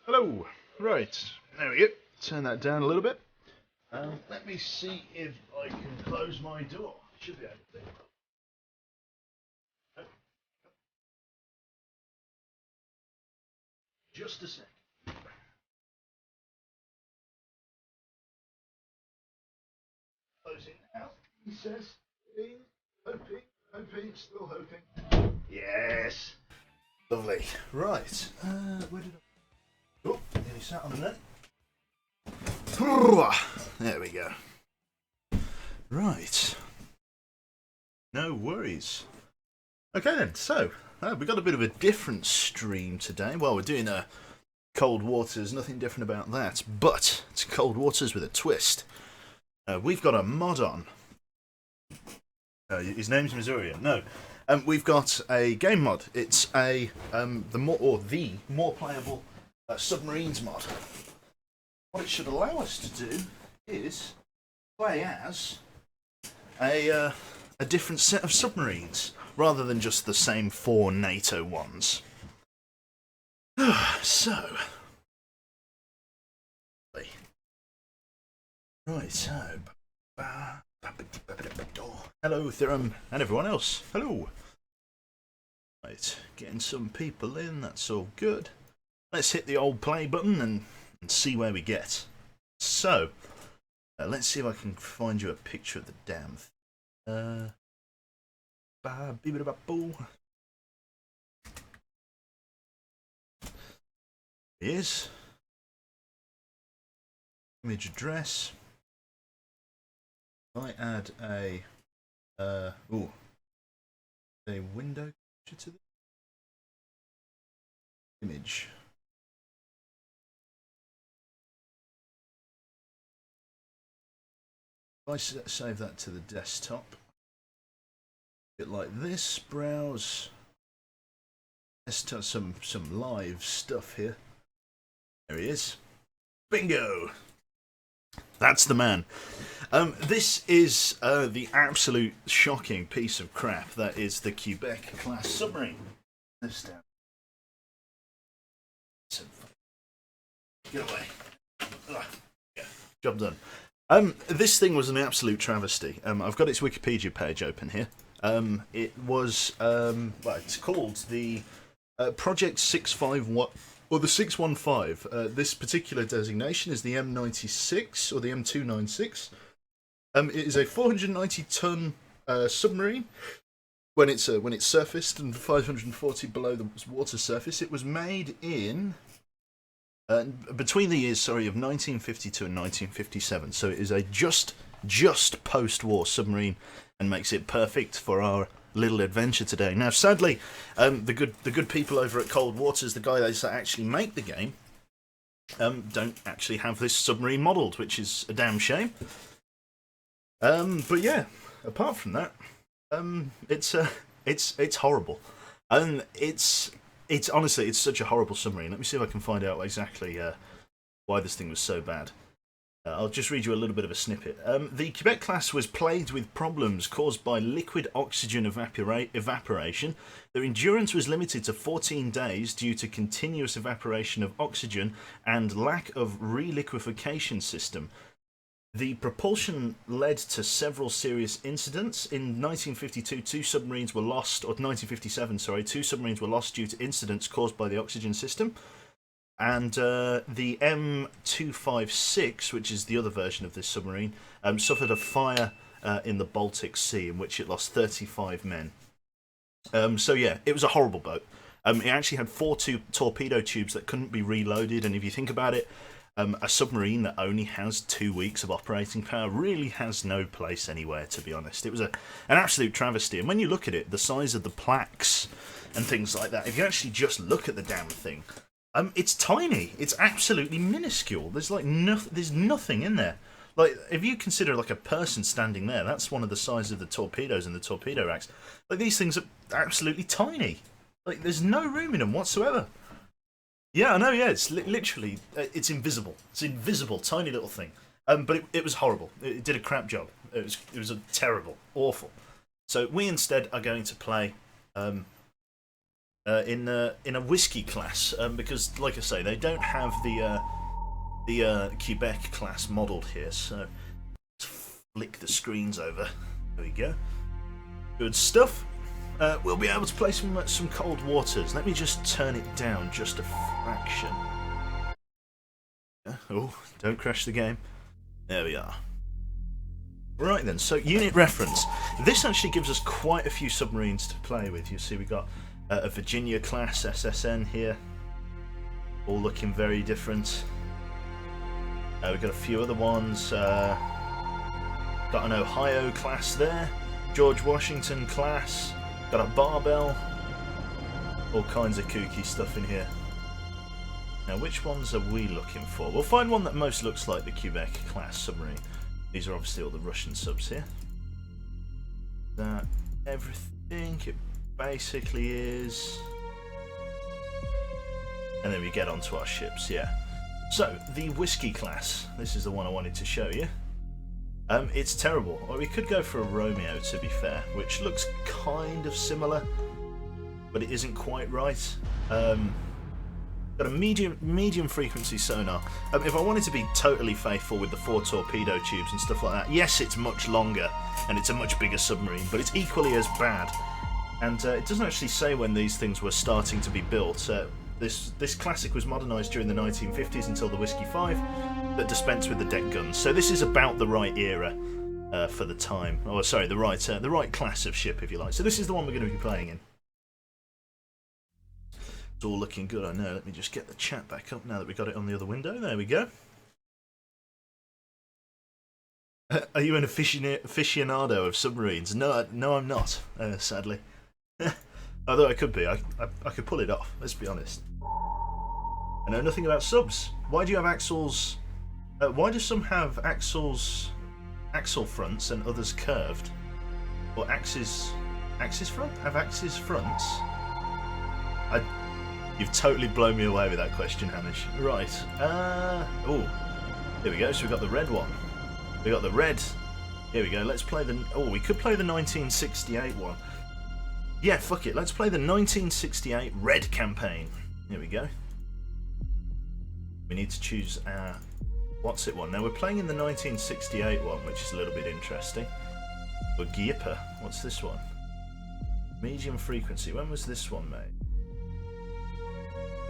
Hello. Right, there we go. Turn that down a little bit. Let me see if I can close my door. Should be able to. Oh, just a sec. Close it now. He says, hoping, still hoping. Yes. Lovely. Right. Where did I? Oh, nearly sat on there. There we go. Right. No worries. Okay then, so we've got a bit of a different stream today. Well, we're doing cold waters, nothing different about that, but it's cold waters with a twist. We've got a mod on. His name's Missourian. No, we've got a game mod. It's the more playable submarines mod. What it should allow us to do is play as a different set of submarines, rather than just the same 4 NATO ones. So, right, so, hello Therum and everyone else. Hello. Right, getting some people in. That's all good. Let's hit the old play button and see where we get. So, let's see if I can find you a picture of the damn thing. Here's image address. I add a window to the image. If I save that to the desktop, bit like this, browse. Let's do some live stuff here. There he is. Bingo! That's the man. This is the absolute shocking piece of crap that is the Quebec class submarine. This down. Get away. Yeah, job done. This thing was an absolute travesty. I've got its Wikipedia page open here. It was it's called the Project 651 or the 615. This particular designation is the M96 or the M296. It is a 490-ton submarine when it's surfaced and 540 below the water surface. It was made in between the years of 1952 and 1957. So it is a just post-war submarine and makes it perfect for our little adventure today. Now, sadly, the good people over at Cold Waters, the guys that actually make the game, don't actually have this submarine modelled, which is a damn shame. But yeah, apart from that, it's horrible, and it's honestly it's such a horrible submarine. Let me see if I can find out exactly why this thing was so bad. I'll just read you a little bit of a snippet. The Quebec class was plagued with problems caused by liquid oxygen evaporation. Their endurance was limited to 14 days due to continuous evaporation of oxygen and lack of reliquefaction system. The propulsion led to several serious incidents. In 1952, 2 submarines were lost, or 1957, sorry, 2 submarines were lost due to incidents caused by the oxygen system. And the M256, which is the other version of this submarine, suffered a fire in the Baltic Sea in which it lost 35 men. So yeah, it was a horrible boat. It actually had 4 torpedo tubes that couldn't be reloaded, and if you think about it, a submarine that only has 2 weeks of operating power really has no place anywhere, to be honest. It was an absolute travesty, and when you look at it, the size of the plaques and things like that, if you actually just look at the damn thing, it's tiny. It's absolutely minuscule. There's like there's nothing in there. Like, if you consider like a person standing there, that's one of the size of the torpedoes in the torpedo racks. Like, these things are absolutely tiny. Like, there's no room in them whatsoever. Yeah, I know. Yeah, it's literally it's invisible. It's invisible, tiny little thing. But it was horrible. It did a crap job. It was a terrible, awful. So we instead are going to play in a whiskey class, because, like I say, they don't have the Quebec class modelled here. So let's flick the screens over. There we go. Good stuff. We'll be able to play some cold waters. Let me just turn it down just a fraction. Oh, don't crash the game. There we are. Right then, so unit reference. This actually gives us quite a few submarines to play with. You see, we got a Virginia class SSN here, all looking very different. We've got a few other ones. Got an Ohio class there, George Washington class, got a Barbell, all kinds of kooky stuff in here. Now, which ones are we looking for? We'll find one that most looks like the Quebec class submarine. These are obviously all the Russian subs here. That everything it basically is. And then we get onto our ships, yeah. So, the Whiskey class. This is the one I wanted to show you. It's terrible. Or we could go for a Romeo, to be fair, which looks kind of similar, but it isn't quite right. Got a medium frequency sonar. If I wanted to be totally faithful with the 4 torpedo tubes and stuff like that, yes, it's much longer and it's a much bigger submarine, but it's equally as bad. And it doesn't actually say when these things were starting to be built. This classic was modernised during the 1950s until the Whiskey 5, that dispensed with the deck guns. So this is about the right era for the time. Oh, sorry, the right class of ship, if you like. So this is the one we're going to be playing in. It's all looking good, I know. Let me just get the chat back up now that we got it on the other window. There we go. Are you an aficionado of submarines? No, I'm not, sadly. Although I could be. I could pull it off, let's be honest. I know nothing about subs. Why do you have axles? Why do some have axle fronts and others curved? Or axis front? Have axis fronts? You've totally blown me away with that question, Hamish. Right. Oh, here we go. So we've got the red one. We got the red. Here we go. Let's play the. Oh, we could play the 1968 one. Yeah, fuck it. Let's play the 1968 red campaign. Here we go. We need to choose our what's it one. Now we're playing in the 1968 one, which is a little bit interesting. But Gieper. What's this one? Medium frequency. When was this one made?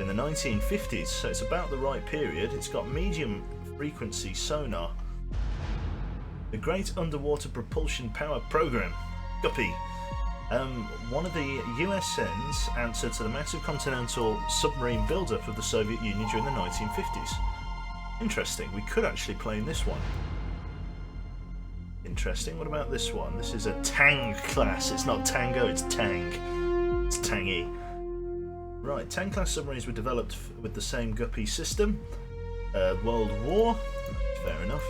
In the 1950s, so it's about the right period. It's got medium frequency sonar. The Great Underwater Propulsion Power Program, Guppy. One of the USN's answered to the massive continental submarine buildup of the Soviet Union during the 1950s. Interesting, we could actually play in this one. Interesting, what about this one? This is a Tang class. It's not Tango, it's Tang. It's Tangy. Right, Tang class submarines were developed with the same Guppy system. World War, fair enough.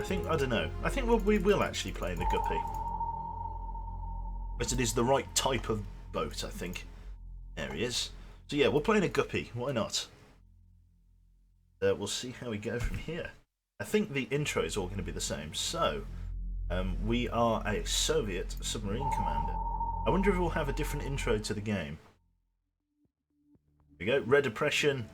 I don't know. I think we will actually play in the Guppy. But it is the right type of boat, I think. There he is. So yeah, we'll play in a Guppy, why not? We'll see how we go from here. I think the intro is all going to be the same. So, we are a Soviet submarine commander. I wonder if we'll have a different intro to the game. Here we go. Red Depression.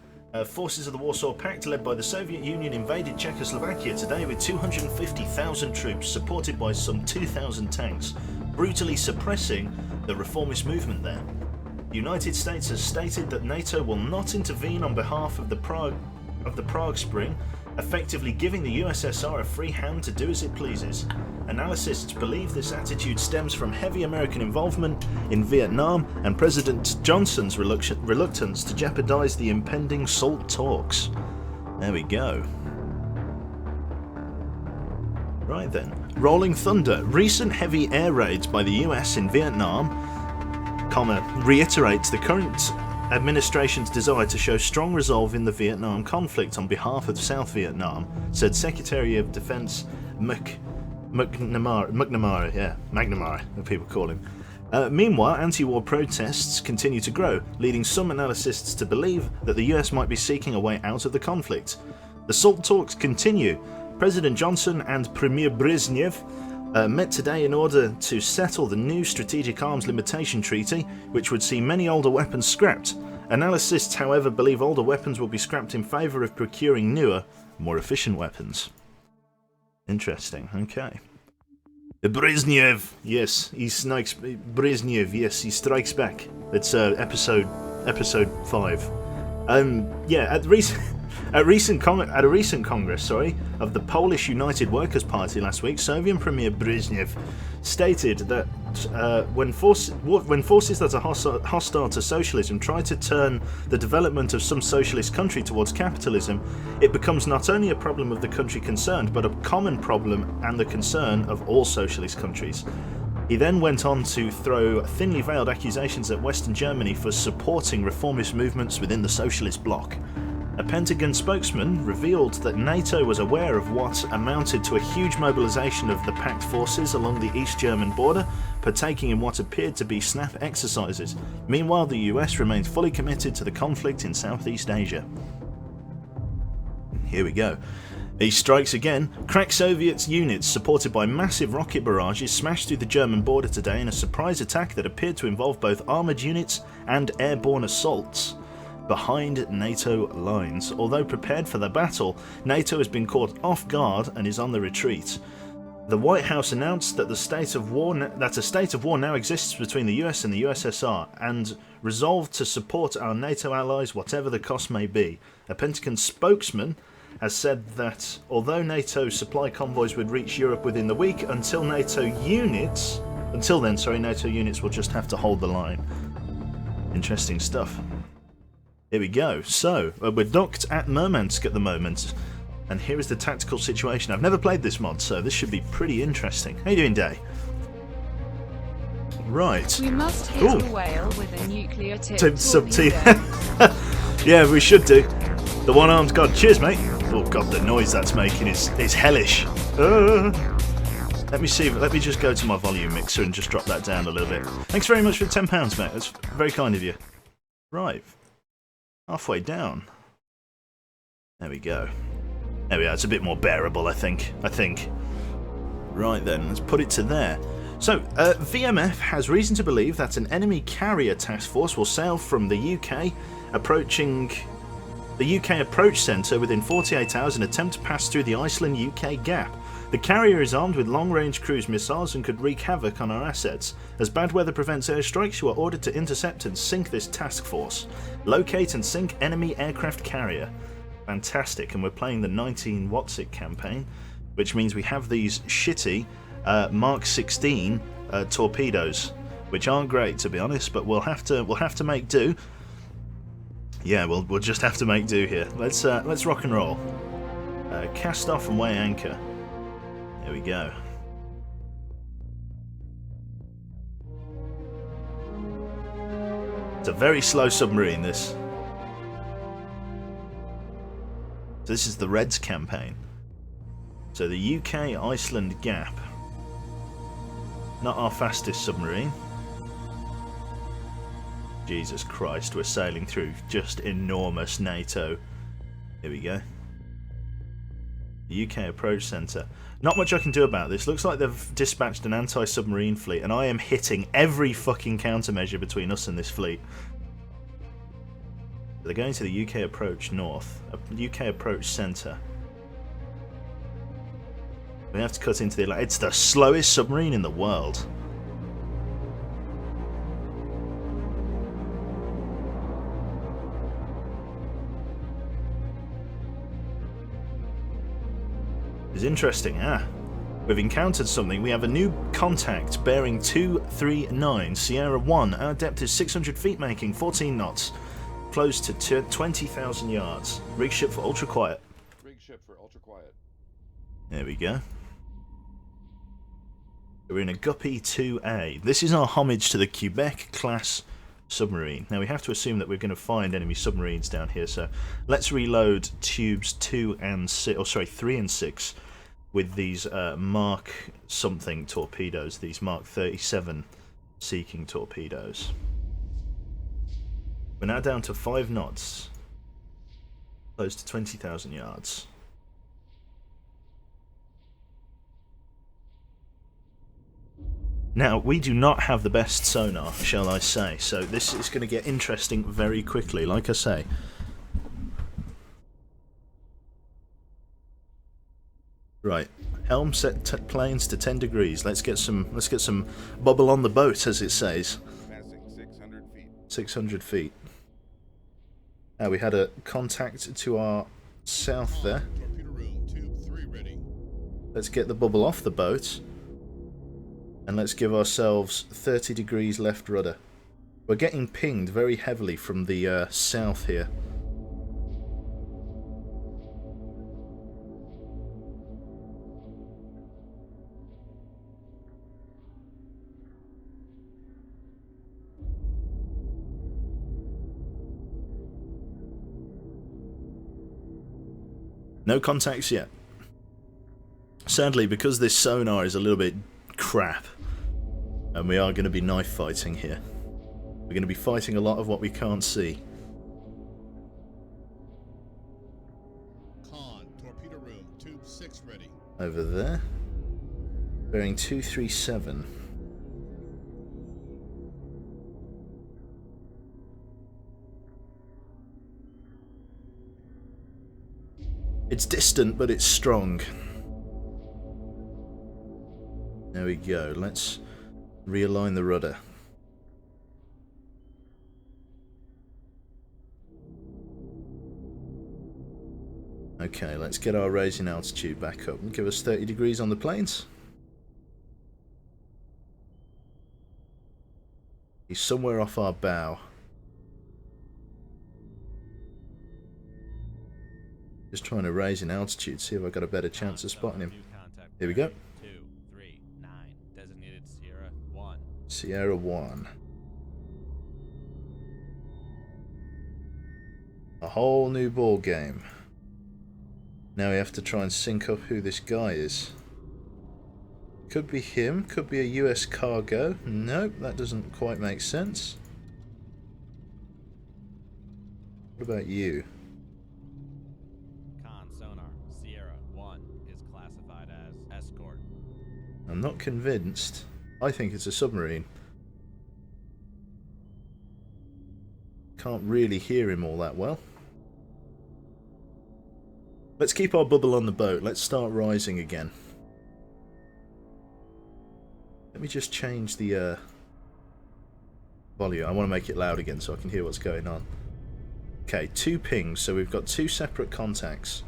Forces of the Warsaw Pact, led by the Soviet Union, invaded Czechoslovakia today with 250,000 troops, supported by some 2,000 tanks, brutally suppressing the reformist movement there. The United States has stated that NATO will not intervene on behalf of the Prague Spring, effectively giving the USSR a free hand to do as it pleases. Analysts believe this attitude stems from heavy American involvement in Vietnam and President Johnson's reluctance to jeopardize the impending SALT talks. There we go. Right then. Rolling Thunder. Recent heavy air raids by the US in Vietnam, reiterates the current administration's desire to show strong resolve in the Vietnam conflict on behalf of South Vietnam, said Secretary of Defense McNamara, as people call him. Meanwhile, anti-war protests continue to grow, leading some analysts to believe that the US might be seeking a way out of the conflict. The SALT talks continue. President Johnson and Premier Brezhnev met today in order to settle the new Strategic Arms Limitation Treaty, which would see many older weapons scrapped. Analysts, however, believe older weapons will be scrapped in favour of procuring newer, more efficient weapons. Interesting, okay. Brezhnev, yes, he strikes. Brezhnev, yes, he strikes back. It's episode 5. Yeah, at a recent congress, of the Polish United Workers' Party last week, Soviet Premier Brezhnev stated that when forces that are hostile to socialism try to turn the development of some socialist country towards capitalism, it becomes not only a problem of the country concerned, but a common problem and the concern of all socialist countries. He then went on to throw thinly veiled accusations at Western Germany for supporting reformist movements within the socialist bloc. A Pentagon spokesman revealed that NATO was aware of what amounted to a huge mobilization of the pact forces along the East German border, partaking in what appeared to be snap exercises. Meanwhile, the US remains fully committed to the conflict in Southeast Asia. Here we go. He strikes again. Crack Soviet units supported by massive rocket barrages smashed through the German border today in a surprise attack that appeared to involve both armoured units and airborne assaults behind NATO lines. Although prepared for the battle, NATO has been caught off guard and is on the retreat. The White House announced that a state of war now exists between the US and the USSR, and resolved to support our NATO allies whatever the cost may be. A Pentagon spokesman has said that although NATO supply convoys would reach Europe within the week, until then, NATO units will just have to hold the line. Interesting stuff. Here we go. So, we're docked at Murmansk at the moment, and here is the tactical situation. I've never played this mod, so this should be pretty interesting. How you doing, Day? Right. We must hit the whale with a nuclear tip torpedo. Yeah, we should do. The one-armed god. Cheers, mate. Oh god, the noise that's making is hellish. Let me see. Let me just go to my volume mixer and just drop that down a little bit. Thanks very much for £10, mate. That's very kind of you. Right. Halfway down. There we go. There we are. It's a bit more bearable, I think. Right then, let's put it to there. So, VMF has reason to believe that an enemy carrier task force will sail from the UK, approaching the UK approach centre within 48 hours and attempt to pass through the Iceland-UK gap. The carrier is armed with long-range cruise missiles and could wreak havoc on our assets. As bad weather prevents airstrikes, you are ordered to intercept and sink this task force. Locate and sink enemy aircraft carrier. Fantastic, and we're playing the 19 Whatsit campaign, which means we have these shitty Mark 16 torpedoes, which aren't great to be honest, but we'll have to make do. Yeah, we'll just have to make do here. Let's rock and roll. Cast off and weigh anchor. There we go. It's a very slow submarine, this. So this is the Reds campaign. So the UK-Iceland gap. Not our fastest submarine. Jesus Christ, we're sailing through just enormous NATO. Here we go. The UK approach centre. Not much I can do about this. Looks like they've dispatched an anti-submarine fleet, and I am hitting every fucking countermeasure between us and this fleet. They're going to the UK approach north. UK approach centre. We have to cut into the... It's the slowest submarine in the world. It's interesting, We've encountered something. We have a new contact bearing 239 Sierra 1. Our depth is 600 feet, making 14 knots. Close to 20,000 yards. Rig ship for ultra quiet. Rig ship for ultra quiet. There we go. We're in a Guppy 2A. This is our homage to the Quebec class submarine. Now we have to assume that we're going to find enemy submarines down here, so let's reload tubes 3 and 6 with these Mark something torpedoes, these Mark 37 seeking torpedoes. We're now down to 5 knots, close to 20,000 yards. Now, we do not have the best sonar, shall I say, so this is going to get interesting very quickly, like I say. Right, helm set planes to 10 degrees. Let's get some bubble on the boat, as it says. Passing 600 feet. 600 feet. Now, we had a contact to our south there. Torpedo room, tube 3 ready. Let's get the bubble off the boat. And let's give ourselves 30 degrees left rudder. We're getting pinged very heavily from the south here. No contacts yet. Sadly, because this sonar is a little bit crap, and we are going to be knife fighting here. We're going to be fighting a lot of what we can't see. Con, torpedo room, tube 6 ready. Over there. Bearing 237. It's distant, but it's strong. There we go. Let's realign the rudder. Okay, let's get our raising altitude back up and give us 30 degrees on the planes. He's somewhere off our bow. Just trying to raise in altitude, see if I've got a better chance of spotting him. Here we go. 239, designated Sierra 1. Sierra 1. A whole new ball game. Now we have to try and sync up who this guy is. Could be him, could be a US cargo. Nope, that doesn't quite make sense. What about you? I'm not convinced. I think it's a submarine. Can't really hear him all that well. Let's keep our bubble on the boat. Let's start rising again. Let me just change the volume. I want to make it loud again so I can hear what's going on. Okay, 2 pings, so we've got 2 separate contacts.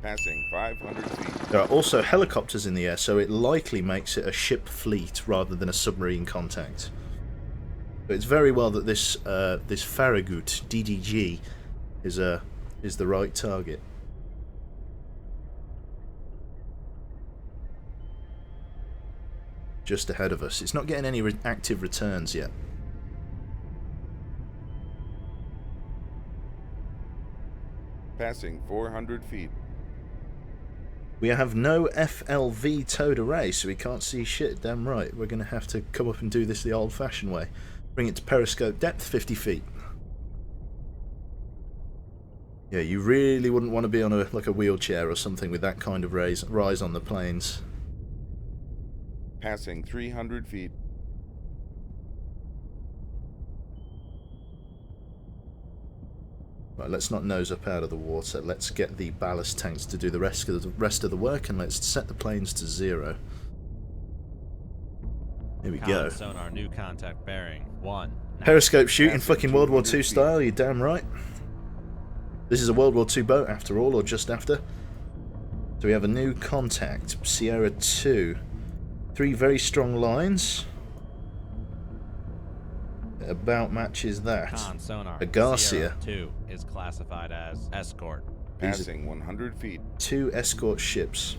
Passing 500 feet. There are also helicopters in the air, so it likely makes it a ship fleet rather than a submarine contact. But it's very well that this this Farragut DDG is the right target. Just ahead of us. It's not getting any active returns yet. Passing 400 feet. We have no FLV towed array, so we can't see shit. Damn right. We're going to have to come up and do this the old-fashioned way. Bring it to periscope depth, 50 feet. Yeah, you really wouldn't want to be on a wheelchair or something with that kind of rise on the planes. Passing 300 feet. Right, let's not nose up out of the water. Let's get the ballast tanks to do the rest of the work, and let's set the planes to 0. Here we go. Sonar, new contact bearing 1. Periscope shooting, Passing fucking World War 200 II style. You're damn right. This is a World War II boat after all, or just after. So we have a new contact, Sierra 2. 3 very strong lines. It about matches that. Sonar, A Garcia. Sierra 2 is classified as escort. Passing 100 feet. 2 escort ships.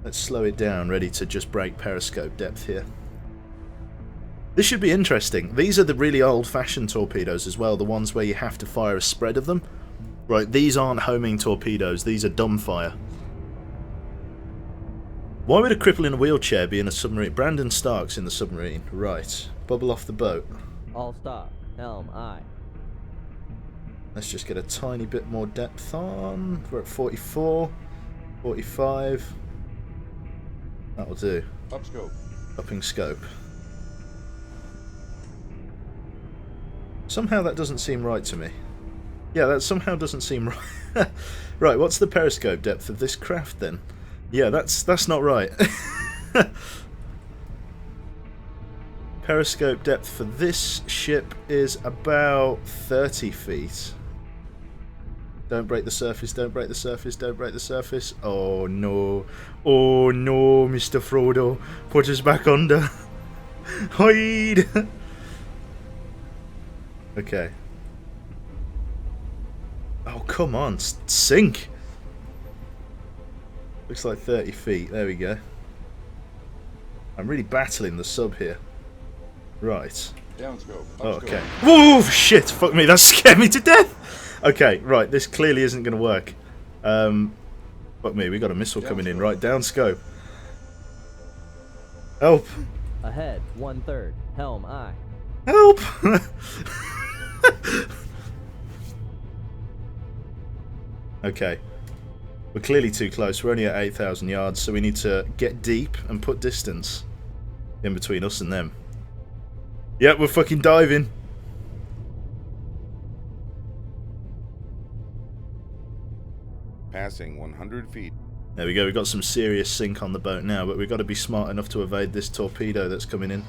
Let's slow it down, ready to just break periscope depth here. This should be interesting. These are the really old-fashioned torpedoes as well, the ones where you have to fire a spread of them. Right, these aren't homing torpedoes, these are dumbfire. Why would a cripple in a wheelchair be in a submarine? Brandon Stark's in the submarine. Right. Bubble off the boat. All stop. Helm, aye. Let's just get a tiny bit more depth on. We're at 44, 45. That'll do. Upscope. Upping scope. Somehow that doesn't seem right to me. Yeah, that somehow doesn't seem right. Right, what's the periscope depth of this craft then? Yeah, that's not right. Periscope depth for this ship is about 30 feet. Don't break the surface, don't break the surface, don't break the surface. Oh no. Oh no, Mr. Frodo. Put us back under. Hide! Okay. Oh, come on. Sink! Looks like 30 feet. There we go. I'm really battling the sub here. Right. Downscope. Oh, okay. Whoa! Shit! Fuck me, that scared me to death! Okay, right. This clearly isn't going to work. Fuck me, we got a missile coming in. Right, down scope. Help! Ahead, 1/3. Helm, aye. Help! Okay. We're clearly too close. We're only at 8,000 yards, so we need to get deep and put distance in between us and them. Yep, we're fucking diving. Passing 100 feet. There we go. We've got some serious sink on the boat now, but we've got to be smart enough to evade this torpedo that's coming in.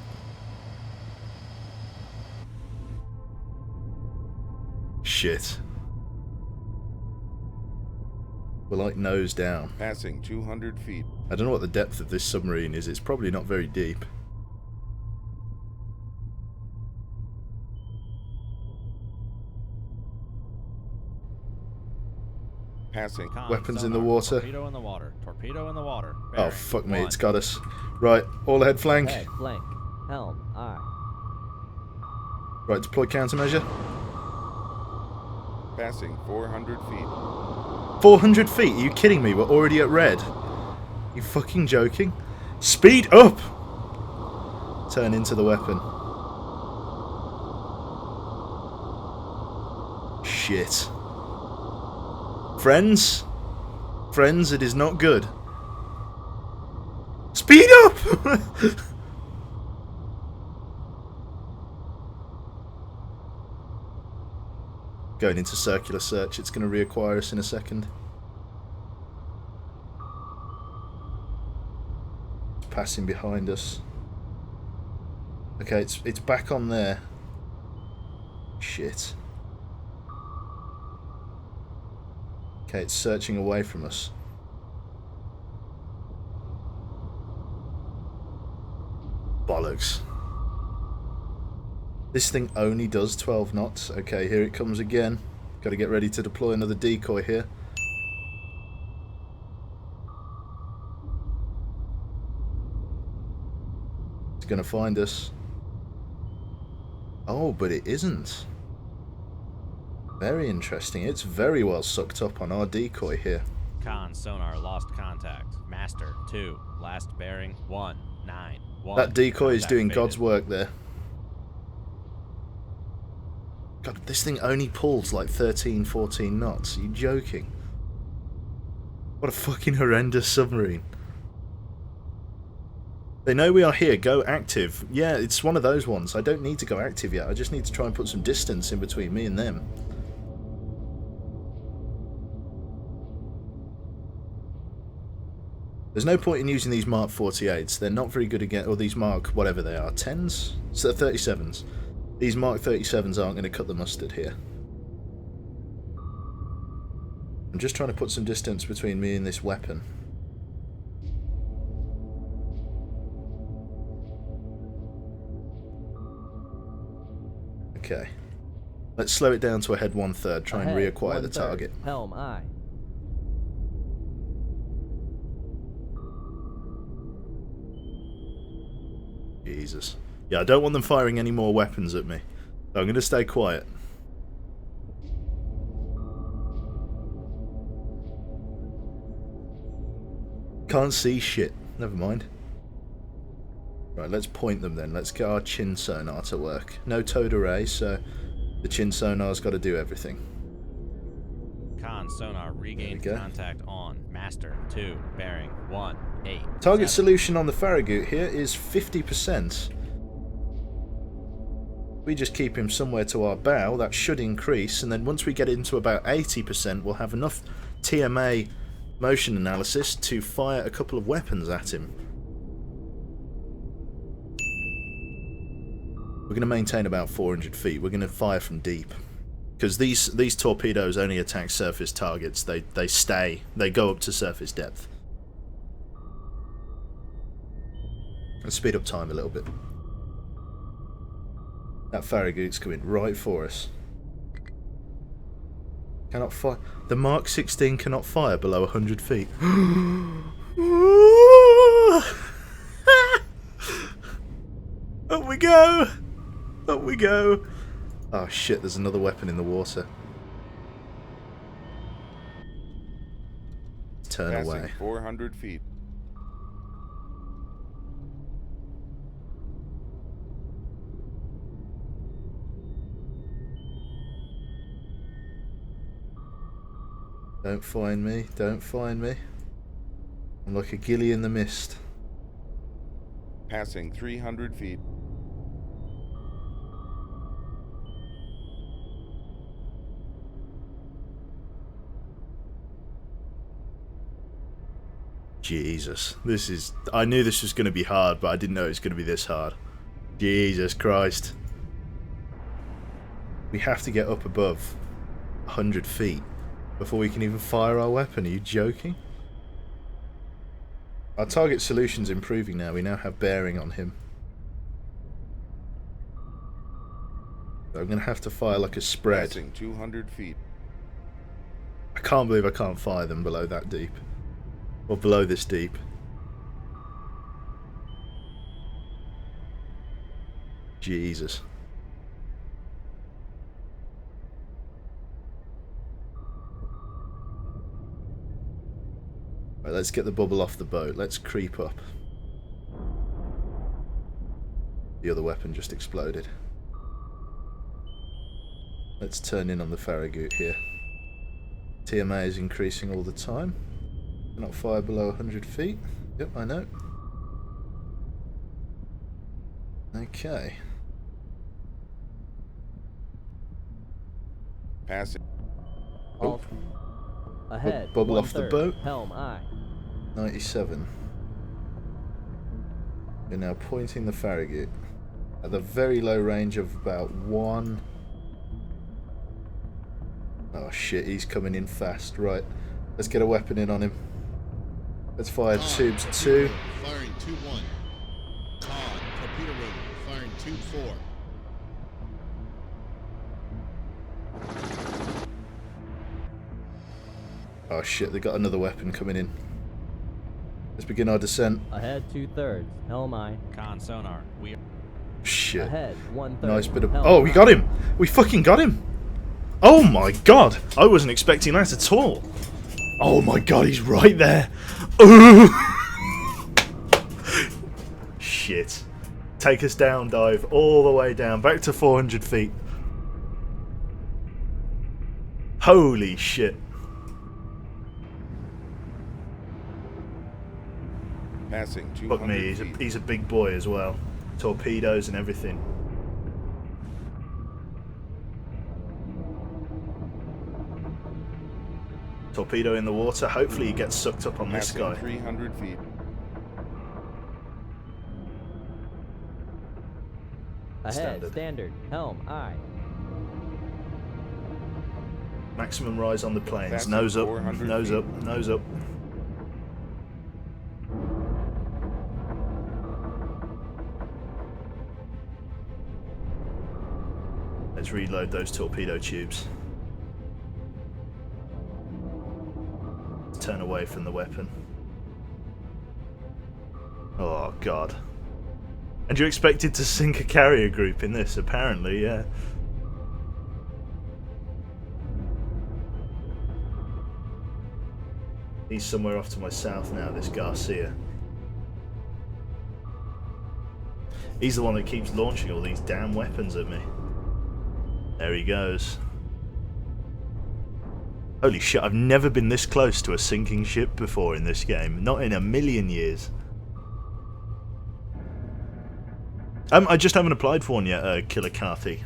Shit. We're like nose down. Passing 200 feet. I don't know what the depth of this submarine is. It's probably not very deep. Passing. Weapons in the water. Torpedo in the water. Torpedo in the water. Oh, Bearing fuck me. 1. It's got us. Right. All ahead flank. Ahead, flank. Helm, aye. Right. Deploy countermeasure. Passing 400 feet. 400 feet? Are you kidding me? We're already at red. You fucking joking? Speed up! Turn into the weapon. Shit. Friends? Friends, it is not good. Speed up! Going into circular search, it's going to reacquire us in a second. It's passing behind us. Okay, it's back on there. Shit. Okay, it's searching away from us. Bollocks. This thing only does 12 knots. Okay, here it comes again. Got to get ready to deploy another decoy here. It's going to find us. Oh, but it isn't. Very interesting. It's very well sucked up on our decoy here. Con sonar lost contact. Master 2. Last bearing 191. That decoy is doing Activated. God's work there. God, this thing only pulls like 13, 14 knots. Are you joking? What a fucking horrendous submarine. They know we are here. Go active. Yeah, it's one of those ones. I don't need to go active yet. I just need to try and put some distance in between me and them. There's no point in using these Mark 48s. They're not very good against, or these Mark, whatever they are, 10s? So 37s. These Mark 37s aren't going to cut the mustard here. I'm just trying to put some distance between me and this weapon. Okay. Let's slow it down to a head 1/3, try and Ahead, reacquire the 1/3. target. Helm, aye. Jesus. Yeah, I don't want them firing any more weapons at me. So I'm going to stay quiet. Can't see shit. Never mind. Right, let's point them then. Let's get our chin sonar to work. No towed array, so the chin sonar's got to do everything. Con Con sonar, regained go. contact on. Master 2, bearing 18. Target solution on the Farragut here is 50%. We just keep him somewhere to our bow, that should increase, and then once we get into about 80%, we'll have enough TMA motion analysis to fire a couple of weapons at him. We're going to maintain about 400 feet. We're going to fire from deep. Because these torpedoes only attack surface targets. They go up to surface depth. Let's speed up time a little bit. That Farragut's coming right for us. Cannot fire. The Mark 16 cannot fire below 100 feet. Up we go! Up we go! Oh shit, there's another weapon in the water. Turn Passing away. 400 feet. Don't find me, don't find me. I'm like a gilly in the mist. Passing 300 feet. Jesus, this is... I knew this was going to be hard, but I didn't know it was going to be this hard. Jesus Christ. We have to get up above 100 feet before we can even fire our weapon. Are you joking? Our target solution's improving now. We now have bearing on him. So I'm going to have to fire like a spread. Passing 200 feet. I can't believe I can't fire them below that deep. Or below this deep. Jesus. Right, let's get the bubble off the boat. Let's creep up. The other weapon just exploded. Let's turn in on the Farragut here. TMA is increasing all the time. Cannot fire below 100 feet. Yep, I know. Okay. Passing. Alt. Ahead. Bubble off the 1/3. boat. Helm aye. 97. We're now pointing the Farragut at the very low range of about 1. Oh shit, he's coming in fast. Right, let's get a weapon in on him. Let's fire tubes 2. Firing tube 1. Con, torpedo room, firing tube 4. Oh shit, they got another weapon coming in. Let's begin our descent. Ahead 2/3. Helm aye. Con sonar, we are... Shit. Ahead 1/3. Nice bit of... Helm Oh, we aye. got him! We fucking got him! Oh my god! I wasn't expecting that at all. Oh my god, he's right there! Ooh! Shit. Take us down, dive, all the way down, back to 400 feet. Holy shit. Passing 200 Fuck me, feet. he's a big boy as well. Torpedoes and everything. Torpedo in the water. Hopefully he gets sucked up on this Passing guy. 300 feet. Ahead. Standard. Standard. Helm aye. Maximum rise on the planes. Passing Nose up, 400 nose feet. up, nose up. Let's reload those torpedo tubes. Let's turn away from the weapon. Oh god. And you expected to sink a carrier group in this, apparently, yeah. He's somewhere off to my south now, this Garcia. He's the one that keeps launching all these damn weapons at me. There he goes. Holy shit, I've never been this close to a sinking ship before in this game. Not in a million years. I just haven't applied for one yet, Killer Carthy.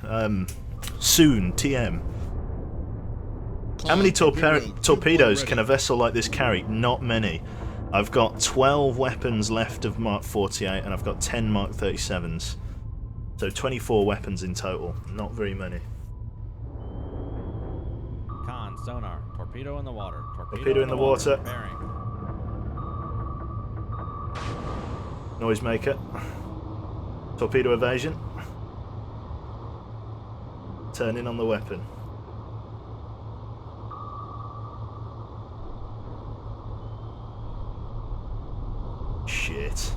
Soon, TM. How many torpedoes can a vessel like this carry? Not many. I've got 12 weapons left of Mark 48 and I've got 10 Mark 37s. So 24 weapons in total. Not very many. Con, sonar, torpedo in the water. Torpedo in the water. Bearing. Noisemaker. Torpedo evasion. Turn in on the weapon. Shit.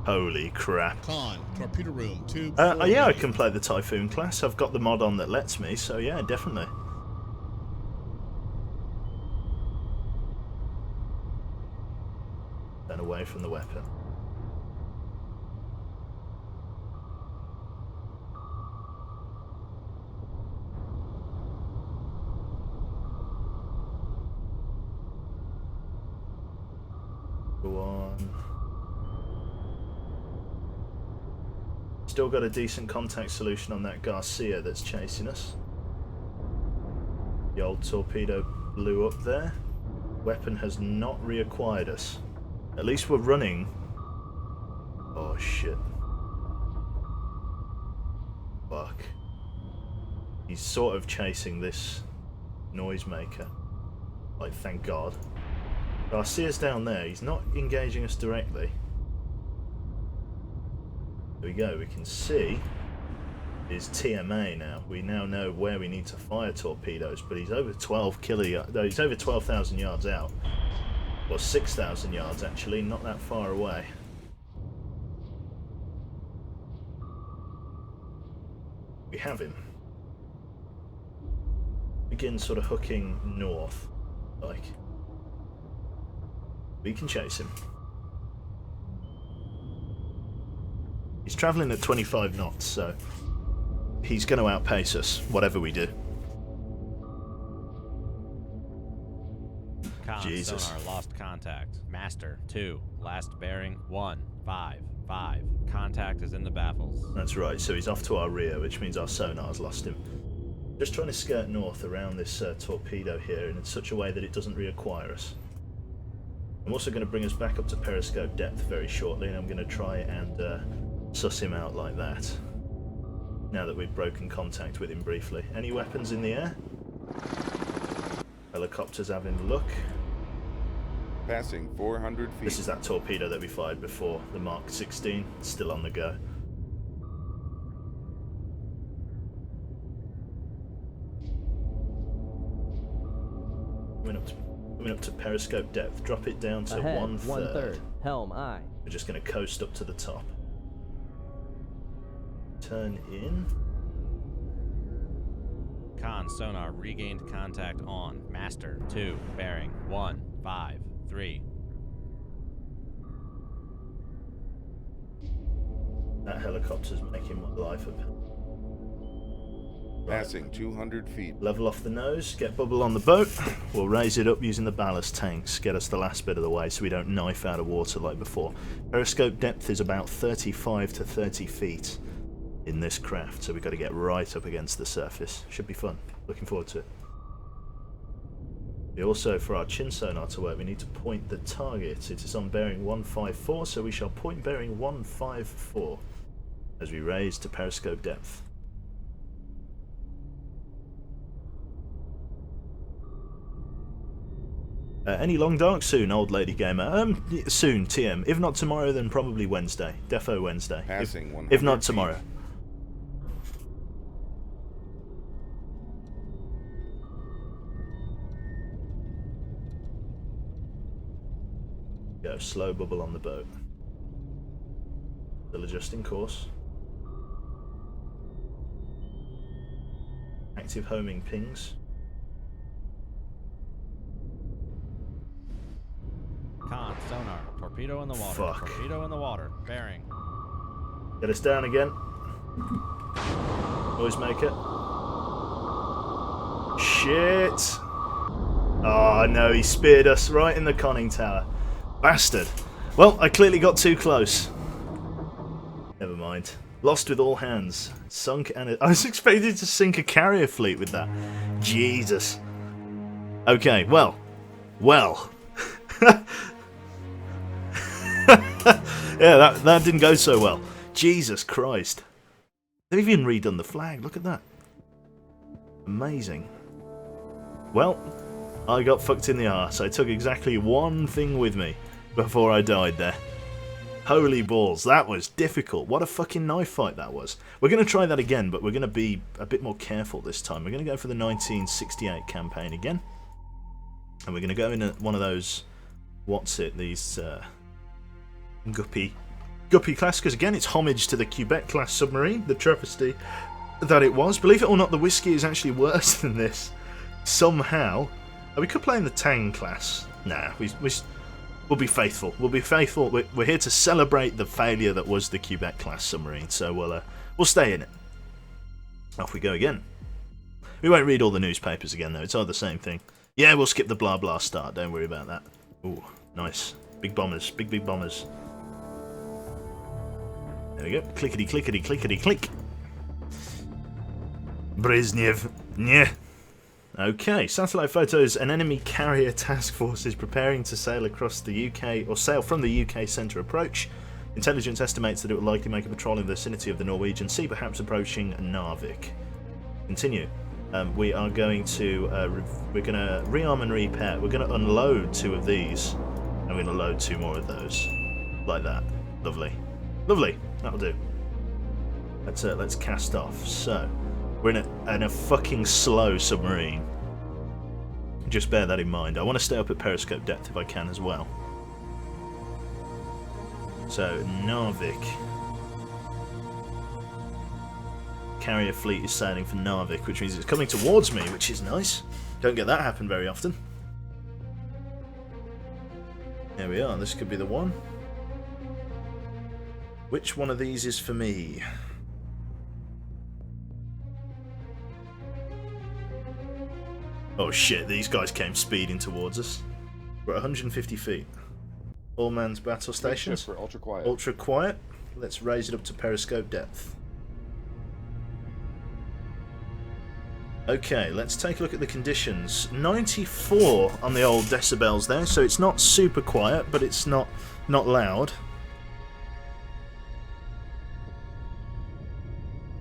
Holy crap. Con, torpedo room, tube. Yeah, I can play the Typhoon class. I've got the mod on that lets me, so yeah, definitely. Turn away from the weapon. Go on. Still got a decent contact solution on that Garcia that's chasing us. The old torpedo blew up there. Weapon has not reacquired us. At least we're running. Oh shit. Fuck. He's sort of chasing this noisemaker. Like, thank God. Garcia's down there. He's not engaging us directly. There we go. We can see his TMA now. We now know where we need to fire torpedoes, but he's over 12 he's over 12,000 yards out. Or 6,000 yards actually, not that far away. We have him. Begin sort of hooking north, like. We can chase him. He's travelling at 25 knots, so he's going to outpace us, whatever we do. Con, Jesus. sonar, lost contact. Master, 2. Last bearing, 155. Contact is in the baffles. That's right, so he's off to our rear, which means our sonar's lost him. Just trying to skirt north around this torpedo here in such a way that it doesn't reacquire us. I'm also going to bring us back up to periscope depth very shortly, and I'm going to try and suss him out like that. Now that we've broken contact with him briefly. Any weapons in the air? Helicopters having a look. Passing 400 feet. This is that torpedo that we fired before, the Mark 16, still on the go. Coming up to periscope depth. Drop it down to Ahead, 1/3. 1/3. Helm, aye. We're just going to coast up to the top. Turn in. Con, sonar, regained contact on. Master, 2. Bearing, 153. That helicopter's making my life a pain. Passing 200 feet. Level off the nose, get bubble on the boat. We'll raise it up using the ballast tanks, get us the last bit of the way so we don't knife out of water like before. Periscope depth is about 35 to 30 feet in this craft, so we've got to get right up against the surface. Should be fun. Looking forward to it. We also, for our chin sonar to work, we need to point the target. It is on bearing 154, so we shall point bearing 154 as we raise to periscope depth. Any long dark soon, old lady gamer? Soon, TM. If not tomorrow, then probably Wednesday. Defo Wednesday. Passing 100 If not feet. tomorrow. Go slow bubble on the boat. Still adjusting course. Active homing pings. Con, sonar, torpedo in the water. Fuck. Torpedo in the water. Bearing. Get us down again. Noisemaker. Shit. Oh no, he speared us right in the conning tower. Bastard. Well, I clearly got too close. Never mind. Lost with all hands. Sunk and... I was expecting to sink a carrier fleet with that. Jesus. Okay, well. Well. Yeah, that didn't go so well. Jesus Christ. They've even redone the flag. Look at that. Amazing. Well, I got fucked in the arse. I took exactly one thing with me before I died there. Holy balls, that was difficult. What a fucking knife fight that was. We're going to try that again, but we're going to be a bit more careful this time. We're going to go for the 1968 campaign again. And we're going to go in one of those... What's it? These... Guppy class, because again it's homage to the Quebec class submarine, the travesty that it was. Believe it or not, the whiskey is actually worse than this somehow. We could play in the Tang class. Nah, we'll be faithful. We'll be faithful. We're here to celebrate the failure that was the Quebec class submarine, so we'll stay in it. Off we go again. We won't read all the newspapers again though, it's all the same thing. Yeah, we'll skip the blah blah start, don't worry about that. Ooh, nice. Big bombers, big bombers. There we go. Clickety, clickety, clickety, click. Brezhnev. Yeah. Okay, satellite photos. An enemy carrier task force is preparing to sail across the UK, or sail from the UK centre approach. Intelligence estimates that it will likely make a patrol in the vicinity of the Norwegian Sea, perhaps approaching Narvik. Continue. We are going to we're going to rearm and repair. We're going to unload 2 of these. I'm going to load 2 more of those, like that. Lovely, lovely. That'll do. Let's cast off. So we're in a fucking slow submarine. Just bear that in mind. I want to stay up at periscope depth if I can as well. So Narvik. Carrier fleet is sailing for Narvik, which means it's coming towards me, which is nice. Don't get that happen very often. There we are. This could be the one. Which one of these is for me? Oh shit, these guys came speeding towards us. We're at 150 feet. All man's battle stations. For ultra quiet. Ultra quiet. Let's raise it up to periscope depth. Okay, let's take a look at the conditions. 94 on the old decibels there, so it's not super quiet, but it's not loud.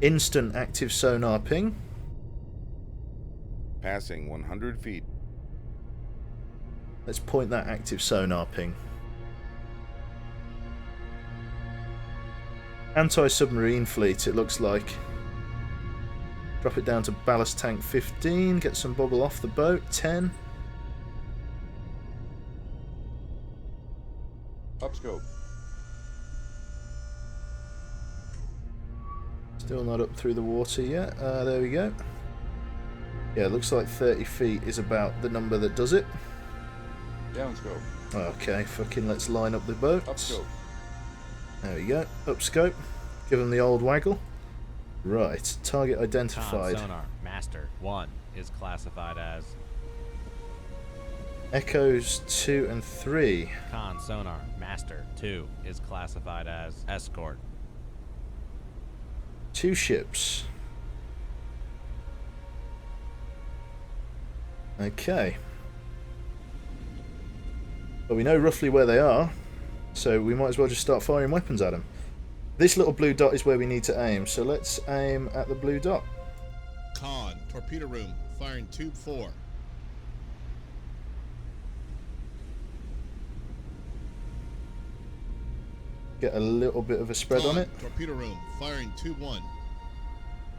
Instant active sonar ping. Passing 100 feet. Let's point that active sonar ping. Anti-submarine fleet, it looks like. Drop it down to ballast tank 15. Get some bubble off the boat. 10. Upscope. Still not up through the water yet. There we go. Yeah, looks like 30 feet is about the number that does it. Downscope. Okay, fucking let's line up the boat. Upscope. There we go. Upscope. Give them the old waggle. Right. Target identified. Sonar Master 1 is classified as Echoes 2 and 3. Con Sonar Master 2 is classified as Escort. 2 ships. Okay. Well, we know roughly where they are, so we might as well just start firing weapons at them. This little blue dot is where we need to aim, so let's aim at the blue dot. Con, torpedo room, firing tube 4. Get a little bit of a spread on it. Torpedo room, firing tube 1.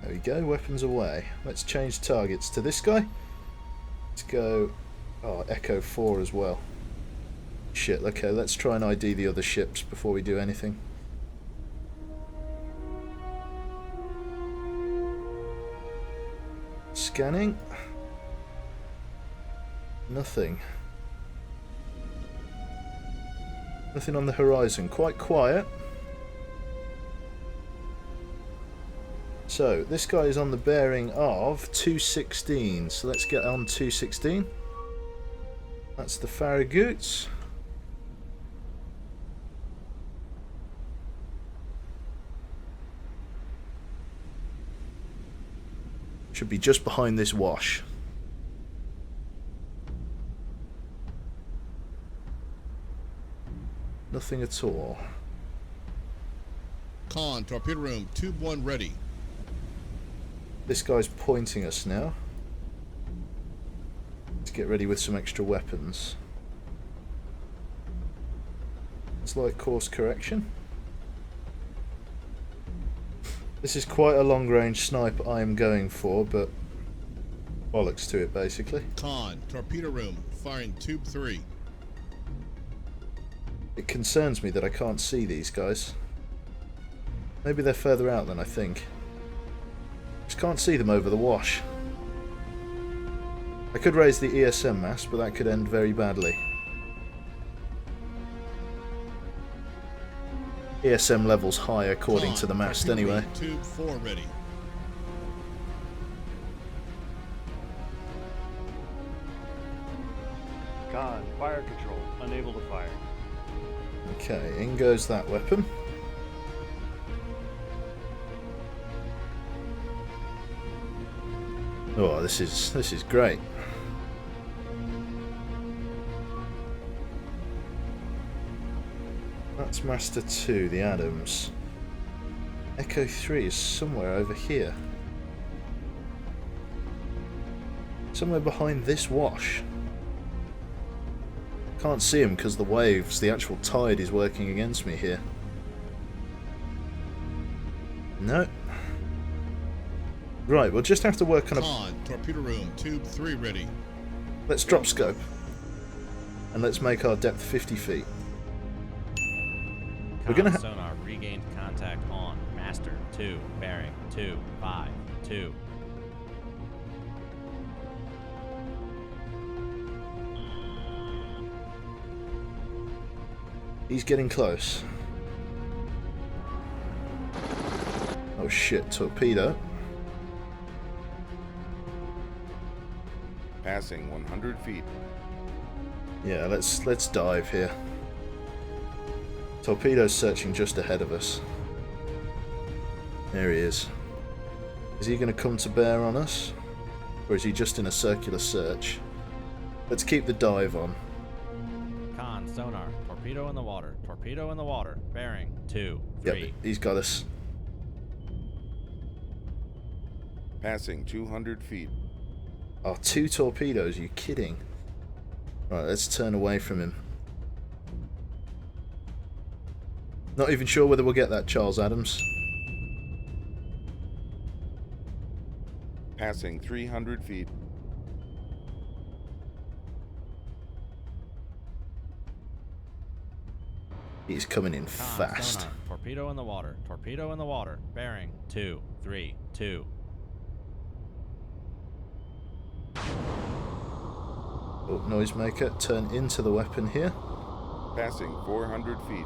There we go, weapons away. Let's change targets to this guy. Let's go... Oh, Echo 4 as well. Shit, okay, let's try and ID the other ships before we do anything. Scanning. Nothing. Nothing on the horizon. Quite quiet. So, this guy is on the bearing of 216. So let's get on 216. That's the Farragut. Should be just behind this wash. Nothing at all. Con, torpedo room, tube 1 ready. This guy's pointing us now. Let's get ready with some extra weapons. It's like course correction. This is quite a long-range snipe I am going for, but bollocks to it, basically. Con, torpedo room, firing tube 3. It concerns me that I can't see these guys. Maybe they're further out than I think. Just can't see them over the wash. I could raise the ESM mast, but that could end very badly. ESM level's high according to the mast anyway. Tube 4 ready. Con, fire control, unable to fire. Okay, in goes that weapon. Oh, this is great. That's Master 2, the Adams. Echo 3 is somewhere over here. Somewhere behind this wash. Can't see him because the waves, the actual tide is working against me here. No. Right, we'll just have to work on a... Con, torpedo room, tube 3 ready. Let's drop scope. And let's make our depth 50 feet. We're gonna sonar regained contact on Master 2, bearing 252. He's getting close. Oh shit, torpedo. Passing 100 feet. Yeah, let's dive here. Torpedo's searching just ahead of us. There he is. Is he going to come to bear on us? Or is he just in a circular search? Let's keep the dive on. Con, sonar, torpedo in the water, torpedo in the water, bearing 2, 3. Yep, he's got us. Passing 200 feet. Oh, 2 torpedoes, you kidding? Right, let's turn away from him. Not even sure whether we'll get that, Charles Adams. Passing 300 feet. He's coming in Con, fast. sonar, torpedo in the water, bearing 2, 3, 2. Oh, noisemaker, turn into the weapon here. Passing 400 feet.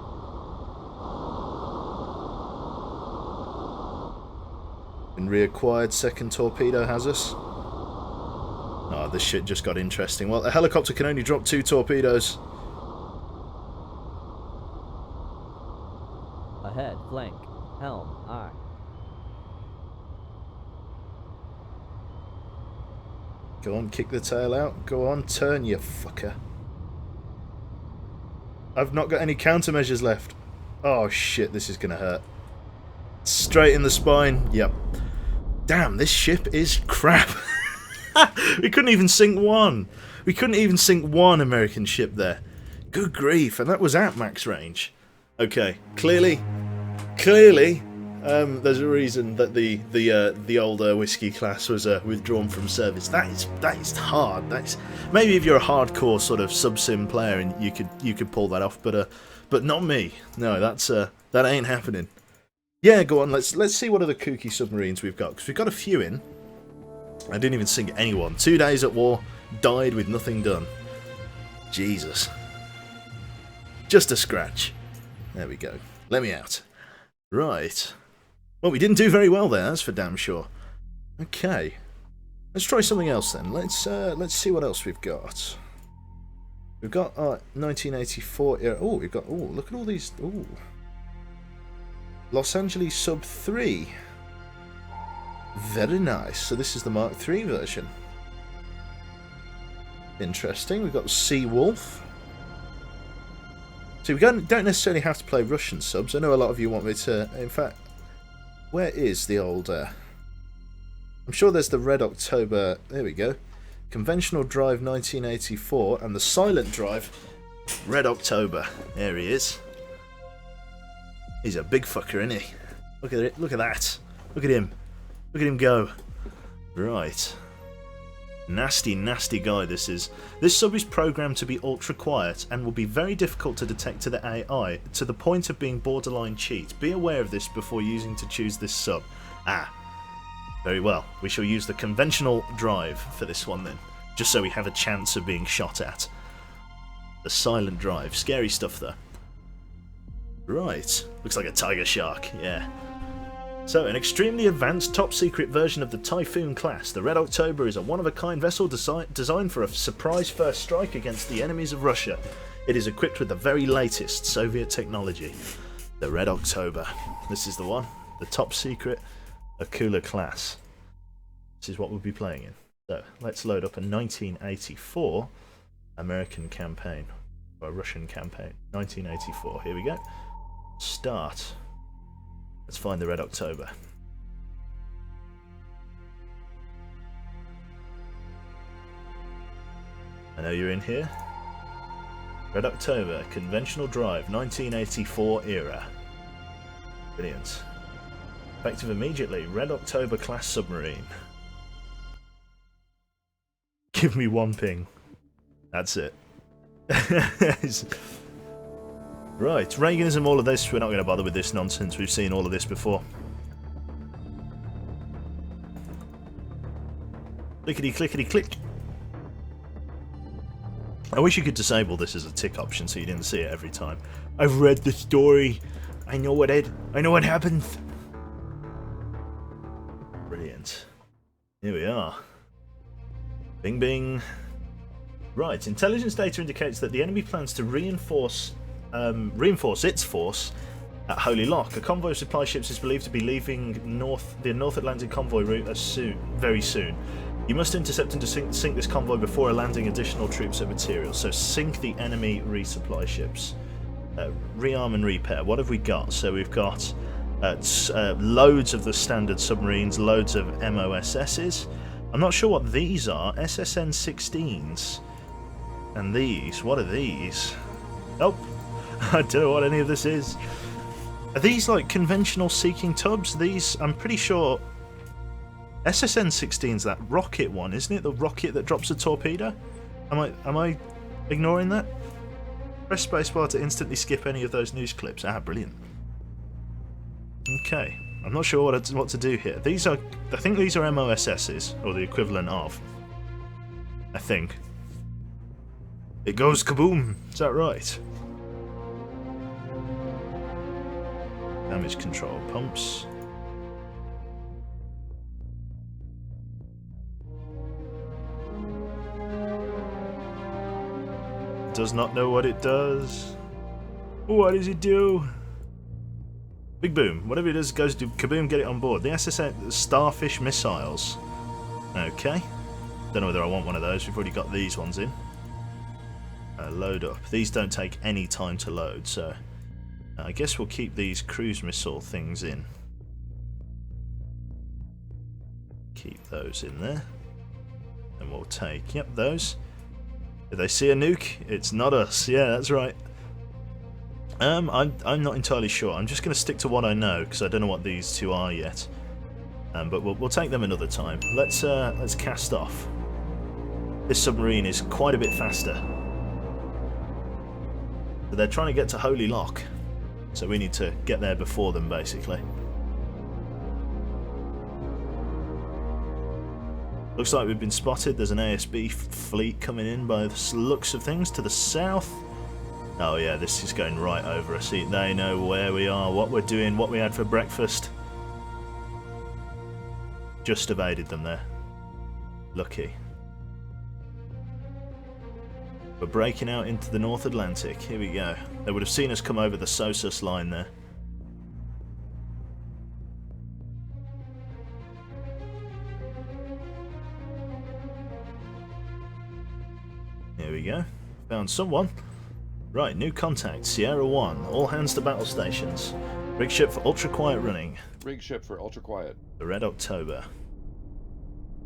Been reacquired, second torpedo has us. Oh, this shit just got interesting. Well, a helicopter can only drop 2 torpedoes. Ahead, flank, helm, aye. Go on, kick the tail out. Go on, turn, you fucker. I've not got any countermeasures left. Oh shit, this is gonna hurt. Straight in the spine. Yep. Damn, this ship is crap. We couldn't even sink one. We couldn't even sink one American ship there. Good grief, and that was at max range. Okay, clearly, there's a reason that the older whiskey class was withdrawn from service. That is hard. That's maybe if you're a hardcore sort of sub-sim player and you could pull that off, but not me. No, that ain't happening. Yeah, go on. Let's see what other kooky submarines we've got, because we've got a few in. I didn't even sink anyone. 2 days at war, died with nothing done. Jesus. Just a scratch. There we go. Let me out. Right. Well, we didn't do very well there, that's for damn sure. Okay. Let's try something else then. Let's see what else we've got. We've got 1984 era. Oh, we've got. Oh, look at all these. Oh, Los Angeles Sub 3. Very nice. So this is the Mark III version. Interesting. We've got Sea Wolf. So we don't necessarily have to play Russian subs. I know a lot of you want me to. In fact, where is the old? I'm sure there's the Red October. There we go. Conventional Drive 1984 and the Silent Drive Red October. There he is. He's a big fucker, isn't he? Look at it. Look at that. Look at him. Look at him go. Right. Nasty, nasty guy this is. This sub is programmed to be ultra quiet and will be very difficult to detect to the AI to the point of being borderline cheat. Be aware of this before using to choose this sub. Ah. Very well. We shall use the conventional drive for this one then. Just so we have a chance of being shot at. The silent drive. Scary stuff though. Right. Looks like a tiger shark. Yeah. So, an extremely advanced, top-secret version of the Typhoon class, the Red October is a one-of-a-kind vessel designed for a surprise first strike against the enemies of Russia. It is equipped with the very latest Soviet technology. The Red October. This is the one. The top-secret Akula class. This is what we'll be playing in. So, let's load up a 1984 American campaign. Or a Russian campaign. 1984. Here we go. Start. Let's find the Red October. I know you're in here. Red October, conventional drive, 1984 era. Brilliant. Effective immediately. Red October class submarine. Give me one ping. That's it. Right, Reaganism, all of this. We're not going to bother with this nonsense. We've seen all of this before. Clickety clickety click. I wish you could disable this as a tick option so you didn't see it every time. I've read the story. I know what happens. Brilliant. Here we are. Bing bing. Right, intelligence data indicates that the enemy plans to reinforce its force at Holy Lock. A convoy of supply ships is believed to be leaving the North Atlantic convoy route very soon. You must intercept and sink this convoy before landing additional troops and materials. So sink the enemy resupply ships. Rearm and repair. What have we got? So we've got loads of the standard submarines, loads of MOSSs. I'm not sure what these are. SSN-16s. And these. What are these? Nope. I don't know what any of this is. Are these like conventional seeking tubs? These, I'm pretty sure. SSN-16's that rocket one, isn't it? The rocket that drops a torpedo? Am I ignoring that? Press spacebar to instantly skip any of those news clips. Ah, brilliant. Okay. I'm not sure what to do here. These are, I think these are MOSSs, or the equivalent of. I think. It goes kaboom! Is that right? Damage control pumps. Does not know what it does. What does it do? Big boom. Whatever it does goes to kaboom, get it on board. The SSN Starfish missiles. Okay. Don't know whether I want one of those. We've already got these ones in. Load up. These don't take any time to load, so I guess we'll keep these cruise missile things in. Keep those in there. And we'll take, yep, those. Did they see a nuke? It's not us. Yeah, that's right. I'm not entirely sure. I'm just going to stick to what I know because I don't know what these two are yet. But we'll take them another time. Let's cast off. This submarine is quite a bit faster. But they're trying to get to Holy Lock, so we need to get there before them, basically. Looks like we've been spotted. There's an ASB fleet coming in by the looks of things to the south. Oh yeah, this is going right over us. They know where we are, what we're doing, what we had for breakfast. Just evaded them there. Lucky. We're breaking out into the North Atlantic. Here we go. They would have seen us come over the SOSUS line there. Here we go. Found someone. Right, new contact. Sierra 1. All hands to battle stations. Rig ship for ultra quiet running. Rig ship for ultra quiet. The Red October.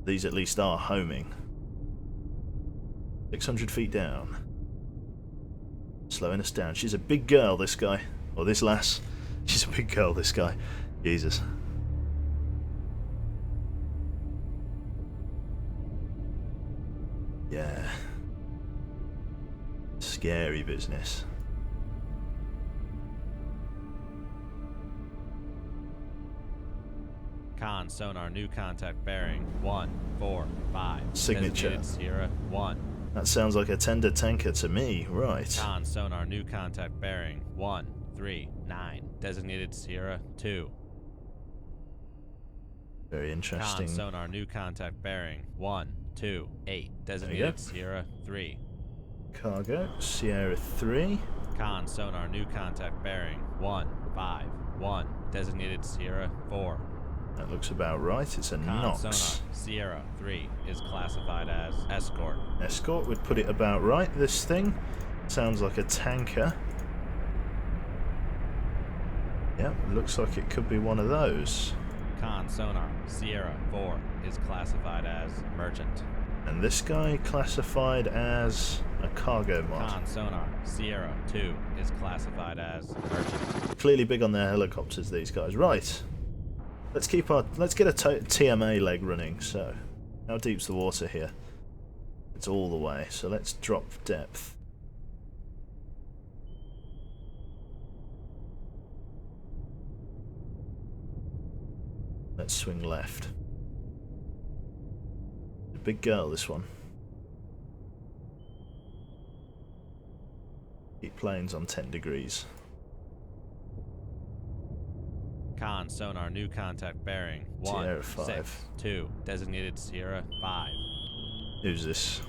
These at least are homing. 600 feet down. Slowing us down. She's a big girl, this guy. Or this lass. She's a big girl, this guy. Jesus. Yeah. Scary business. Con sonar new contact bearing 145. Signature. Designated Sierra 1. That sounds like a tender tanker to me, right. Con sonar new contact bearing 139. Designated Sierra 2. Very interesting. Con sonar new contact bearing 128. Designated Sierra 3. Cargo, Sierra 3. Con sonar new contact bearing 151. Designated Sierra 4. That looks about right. It's a Con Nox. sonar Sierra 3 is classified as escort. Escort would put it about right. This thing sounds like a tanker. Yeah, looks like it could be one of those. Con sonar Sierra 4 is classified as merchant. And this guy classified as a cargo mod. Con sonar Sierra 2 is classified as merchant. Clearly big on their helicopters, these guys. Right. Let's get a TMA leg running. So, how deep's the water here? It's all the way. So let's drop depth. Let's swing left. A big girl, this one. Keep planes on 10 degrees. Con sonar new contact bearing Sierra 5. 162. Designated Sierra 5. Who's this?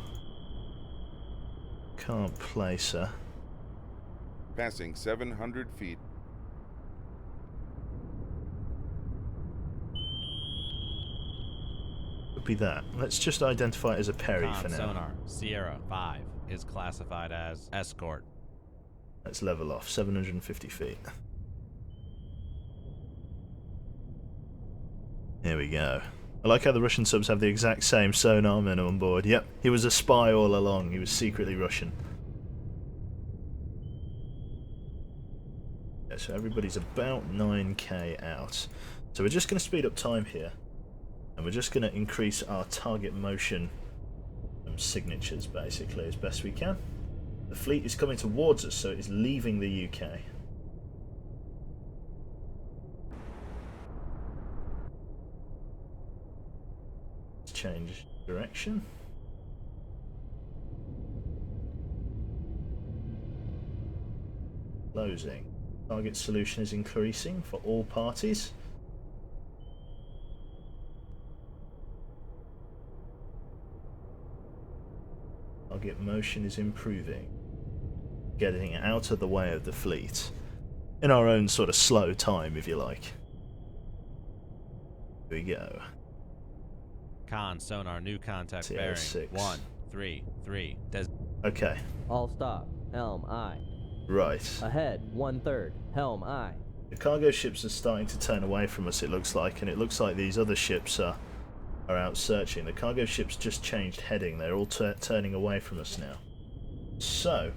Can't place her. Passing 700 feet. Could be that. Let's just identify it as a Perry for Con now. sonar Sierra 5 is classified as escort. Let's level off. 750 feet. Here we go. I like how the Russian subs have the exact same sonar men on board. Yep, he was a spy all along. He was secretly Russian. Yeah, so everybody's about 9k out. So we're just going to speed up time here. And we're just going to increase our target motion signatures, basically, as best we can. The fleet is coming towards us, so it is leaving the UK. Change direction. Closing. Target solution is increasing for all parties. Target motion is improving. Getting out of the way of the fleet. In our own sort of slow time, if you like. Here we go. Con sonar new contact Sierra bearing 6. 133. Okay, All stop. Helm aye. right. Ahead 1/3. Helm aye. The cargo ships are starting to turn away from us, it looks like, and it looks like these other ships are out searching. The cargo ships just changed heading. They're all turning away from us now. So,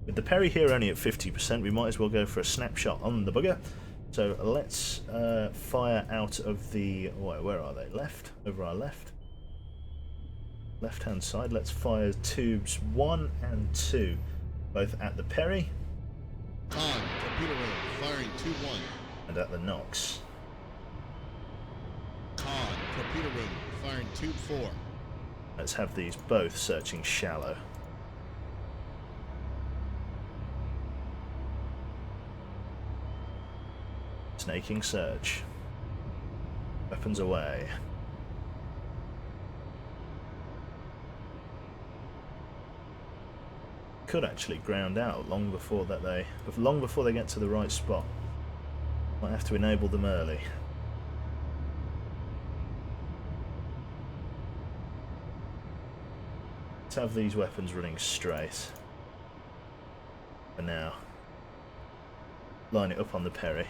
with the Perry here only at 50%, we might as well go for a snapshot on the bugger. So let's fire out of the... where are they? Left? Over our left. Left-hand side. Let's fire tubes 1 and 2, both at the Perry Con, torpedo room, firing 2-1. and at the Nox. Con, torpedo room, firing 2-4. Let's have these both searching shallow. Snaking search. Weapons away. could actually ground out long before they get to the right spot. Might have to enable them early. Let's have these weapons running straight for now. Line it up on the Perry.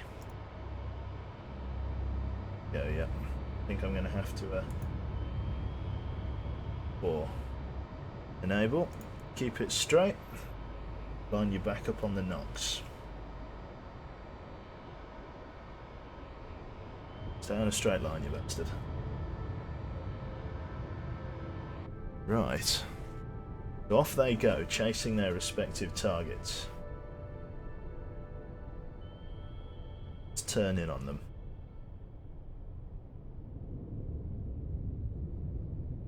Go, yeah. I think I'm going to have to enable, keep it straight, line you back up on the Nox. Stay on a straight line, you bastard. Right. So off they go, chasing their respective targets. Let's turn in on them.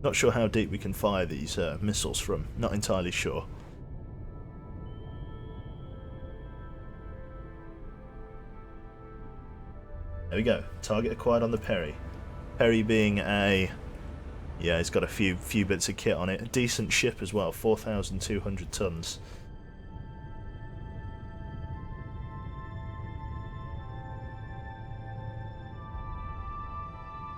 Not sure how deep we can fire these missiles from. Not entirely sure. There we go. Target acquired on the Perry. Perry being a... yeah, it's got a few bits of kit on it. A decent ship as well. 4,200 tons.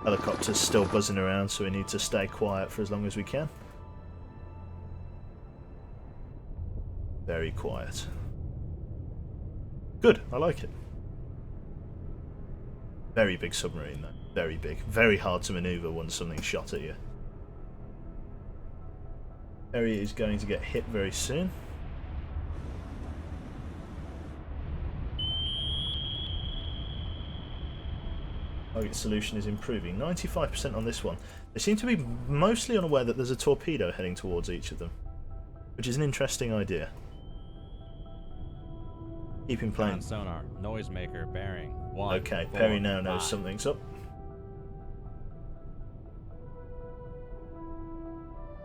Helicopter's still buzzing around, so we need to stay quiet for as long as we can. Very quiet. Good, I like it. Very big submarine though, very big. Very hard to manoeuvre once something's shot at you. Perry is going to get hit very soon. Target solution is improving. 95% on this one. They seem to be mostly unaware that there's a torpedo heading towards each of them, which is an interesting idea. Keep in plane. Sonar, noisemaker, bearing 1. Okay, 4, Perry now knows 5. something's up.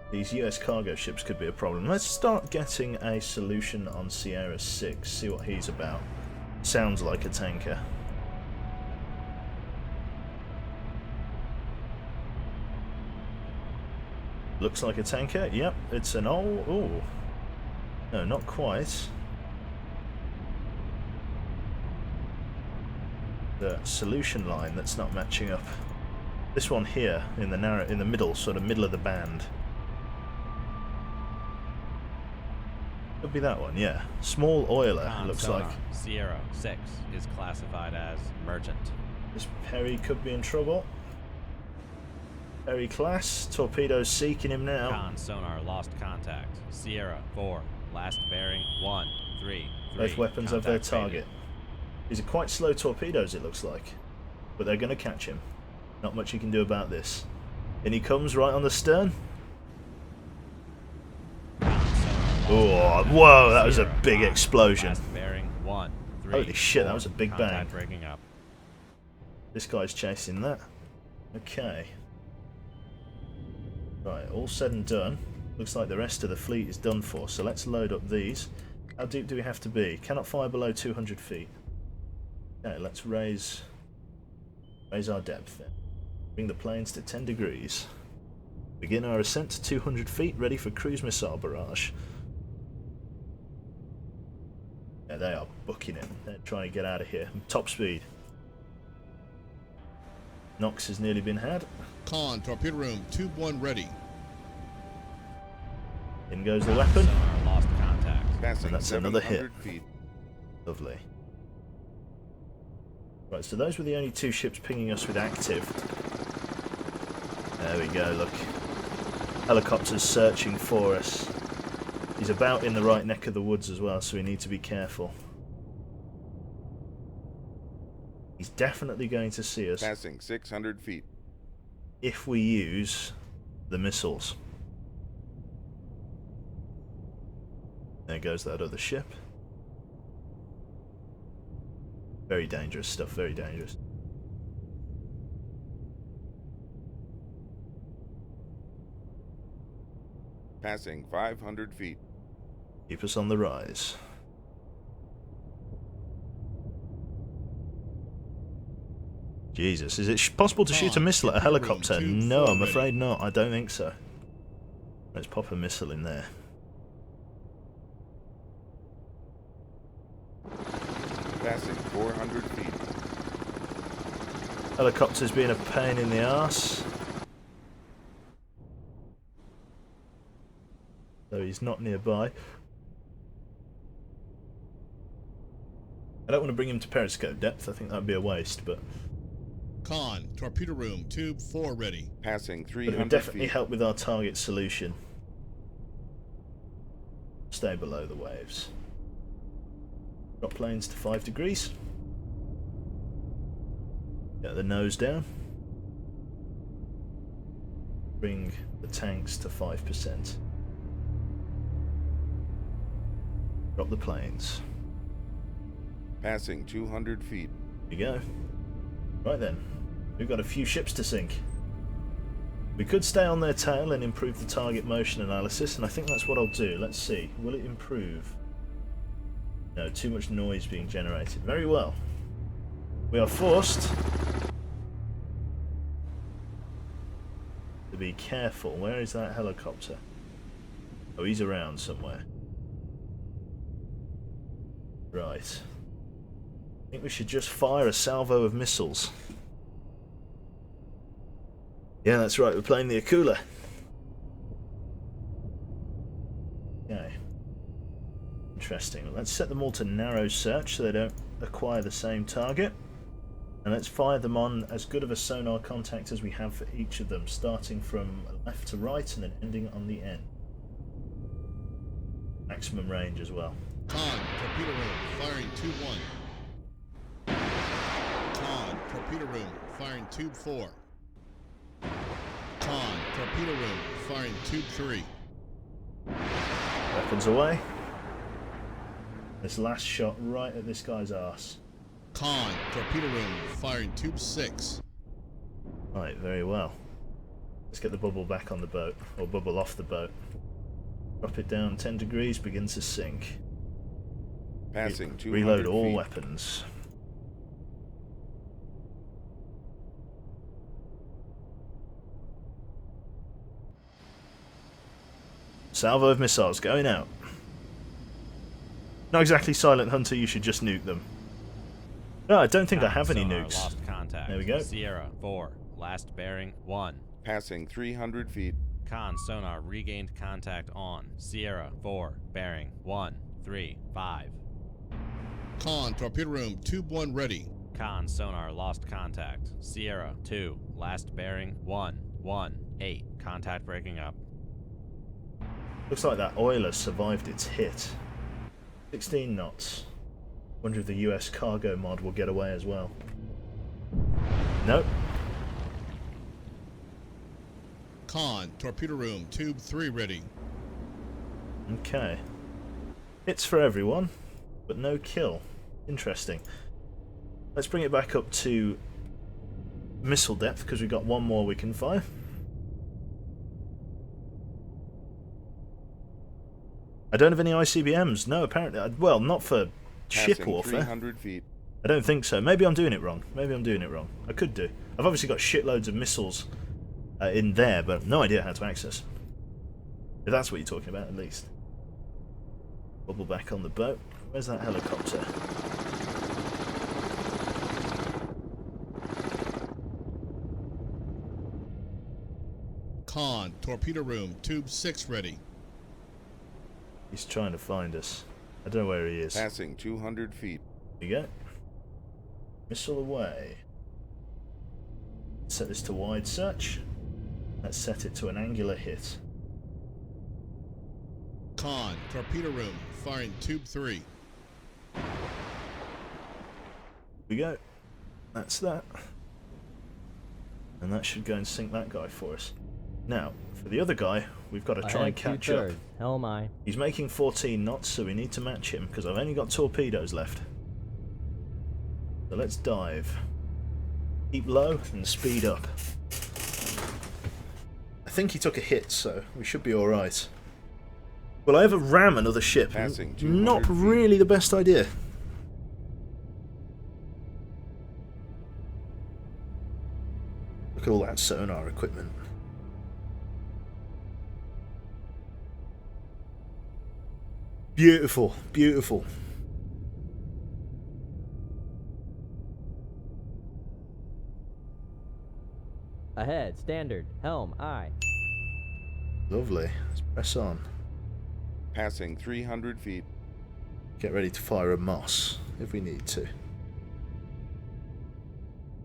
These US cargo ships could be a problem. Let's start getting a solution on Sierra 6, see what he's about. Sounds like a tanker. Looks like a tanker. Yep, it's an old... ooh. No, not quite. The solution line that's not matching up. This one here, in the middle, sort of middle of the band. Could be that one, yeah. Small oiler, looks sonar, like. Sierra 6 is classified as merchant. This Perry could be in trouble. Perry class, torpedoes seeking him now. Con sonar lost contact. Sierra 4, last bearing 1, 3. Both weapons have their Contact failure. target. These are quite slow torpedoes, it looks like. But they're going to catch him. Not much you can do about this. In he comes, right on the stern. Oh, whoa, that was a big explosion. Last bearing 1, 3. Holy shit, that 4, was a big contact bang. breaking up. This guy's chasing that. Okay. Right, all said and done. Looks like the rest of the fleet is done for, so let's load up these. How deep do we have to be? Cannot fire below 200 feet. Okay, let's raise our depth then. Bring the planes to 10 degrees. Begin our ascent to 200 feet, ready for cruise missile barrage. Yeah, they are booking it. They're trying to get out of here. Top speed. Nox has nearly been had. Con, torpedo room, tube 1 ready. In goes the weapon. Sonar lost contact. Passing And that's another hit. 700 feet. Lovely. Right, so those were the only two ships pinging us with active. There we go, look. Helicopter's searching for us. He's about in the right neck of the woods as well, so we need to be careful. He's definitely going to see us Passing 600 feet. if we use the missiles. There goes that other ship. Very dangerous stuff, very dangerous. Passing 500 feet. Keep us on the rise. Jesus, is it possible to shoot a missile at a helicopter? No, I'm afraid not. I don't think so. Let's pop a missile in there. Passing 400 feet. Helicopter's being a pain in the arse. So he's not nearby. I don't want to bring him to periscope depth. I think that would be a waste, but Con, torpedo room, tube 4 ready. Passing it 300 would definitely feet. help with our target solution. Stay below the waves. Drop planes to 5 degrees. Get the nose down. Bring the tanks to 5%. Drop the planes. Passing 200 feet. Here we go. Right then, we've got a few ships to sink. We could stay on their tail and improve the target motion analysis, and I think that's what I'll do. Let's see. Will it improve? No, too much noise being generated. Very well. We are forced to be careful. Where is that helicopter? Oh, he's around somewhere. Right. I think we should just fire a salvo of missiles. Yeah, that's right, we're playing the Akula. Okay. Interesting. Let's set them all to narrow search so they don't acquire the same target. And let's fire them on as good of a sonar contact as we have for each of them, starting from left to right and then ending on the end. Maximum range as well. Con, torpedo room, firing tube 1. Con, torpedo room, firing tube 4. Con, torpedo room, firing tube 3. Weapons away. This last shot right at this guy's arse. Con, torpedo room, firing tube 6. Right, very well. Let's get the bubble back on the boat, or bubble off the boat. Drop it down 10 degrees, begin to sink. Passing 200 Reload all feet. weapons. Salvo of missiles going out. Not exactly Silent Hunter, you should just nuke them. No, I don't think I have any Sonar nukes. Lost contact. There we go. Sierra 4. Last bearing 1. Passing 300 feet. Con sonar regained contact on. Sierra 4. Bearing 1 3 5. Con, torpedo room, tube 1 ready. Con sonar lost contact. Sierra 2. Last bearing 1 1 8. Contact breaking up. Looks like that oiler survived its hit. 16 knots. Wonder if the US cargo mod will get away as well. Nope. Con, torpedo room, tube 3 ready. Okay. Hits for everyone, but no kill. Interesting. Let's bring it back up to missile depth because we've got one more we can fire. I don't have any ICBMs. No, apparently. Well, not for ship Passing warfare. 300 feet. I don't think so. Maybe I'm doing it wrong. Maybe I'm doing it wrong. I could do. I've obviously got shitloads of missiles in there, but no idea how to access. If that's what you're talking about, at least. Bubble back on the boat. Where's that helicopter? Con, torpedo room, tube 6 ready. He's trying to find us. I don't know where he is. Passing 200 feet. There you go. Missile away. Set this to wide search. Let's set it to an angular hit. Con, torpedo room, firing tube 3. Here we go. That's that. And that should go and sink that guy for us. Now, for the other guy, we've got to try and catch up. Hell my. He's making 14 knots, so we need to match him, because I've only got torpedoes left. So let's dive. Keep low and speed up. I think he took a hit, so we should be alright. Will I ever ram another ship? Passing Not 200 feet. really the best idea. Look at all that sonar equipment. Beautiful, beautiful. Ahead, standard, helm, aye. Lovely. Let's press on. Passing 300 feet. Get ready to fire a Moss if we need to.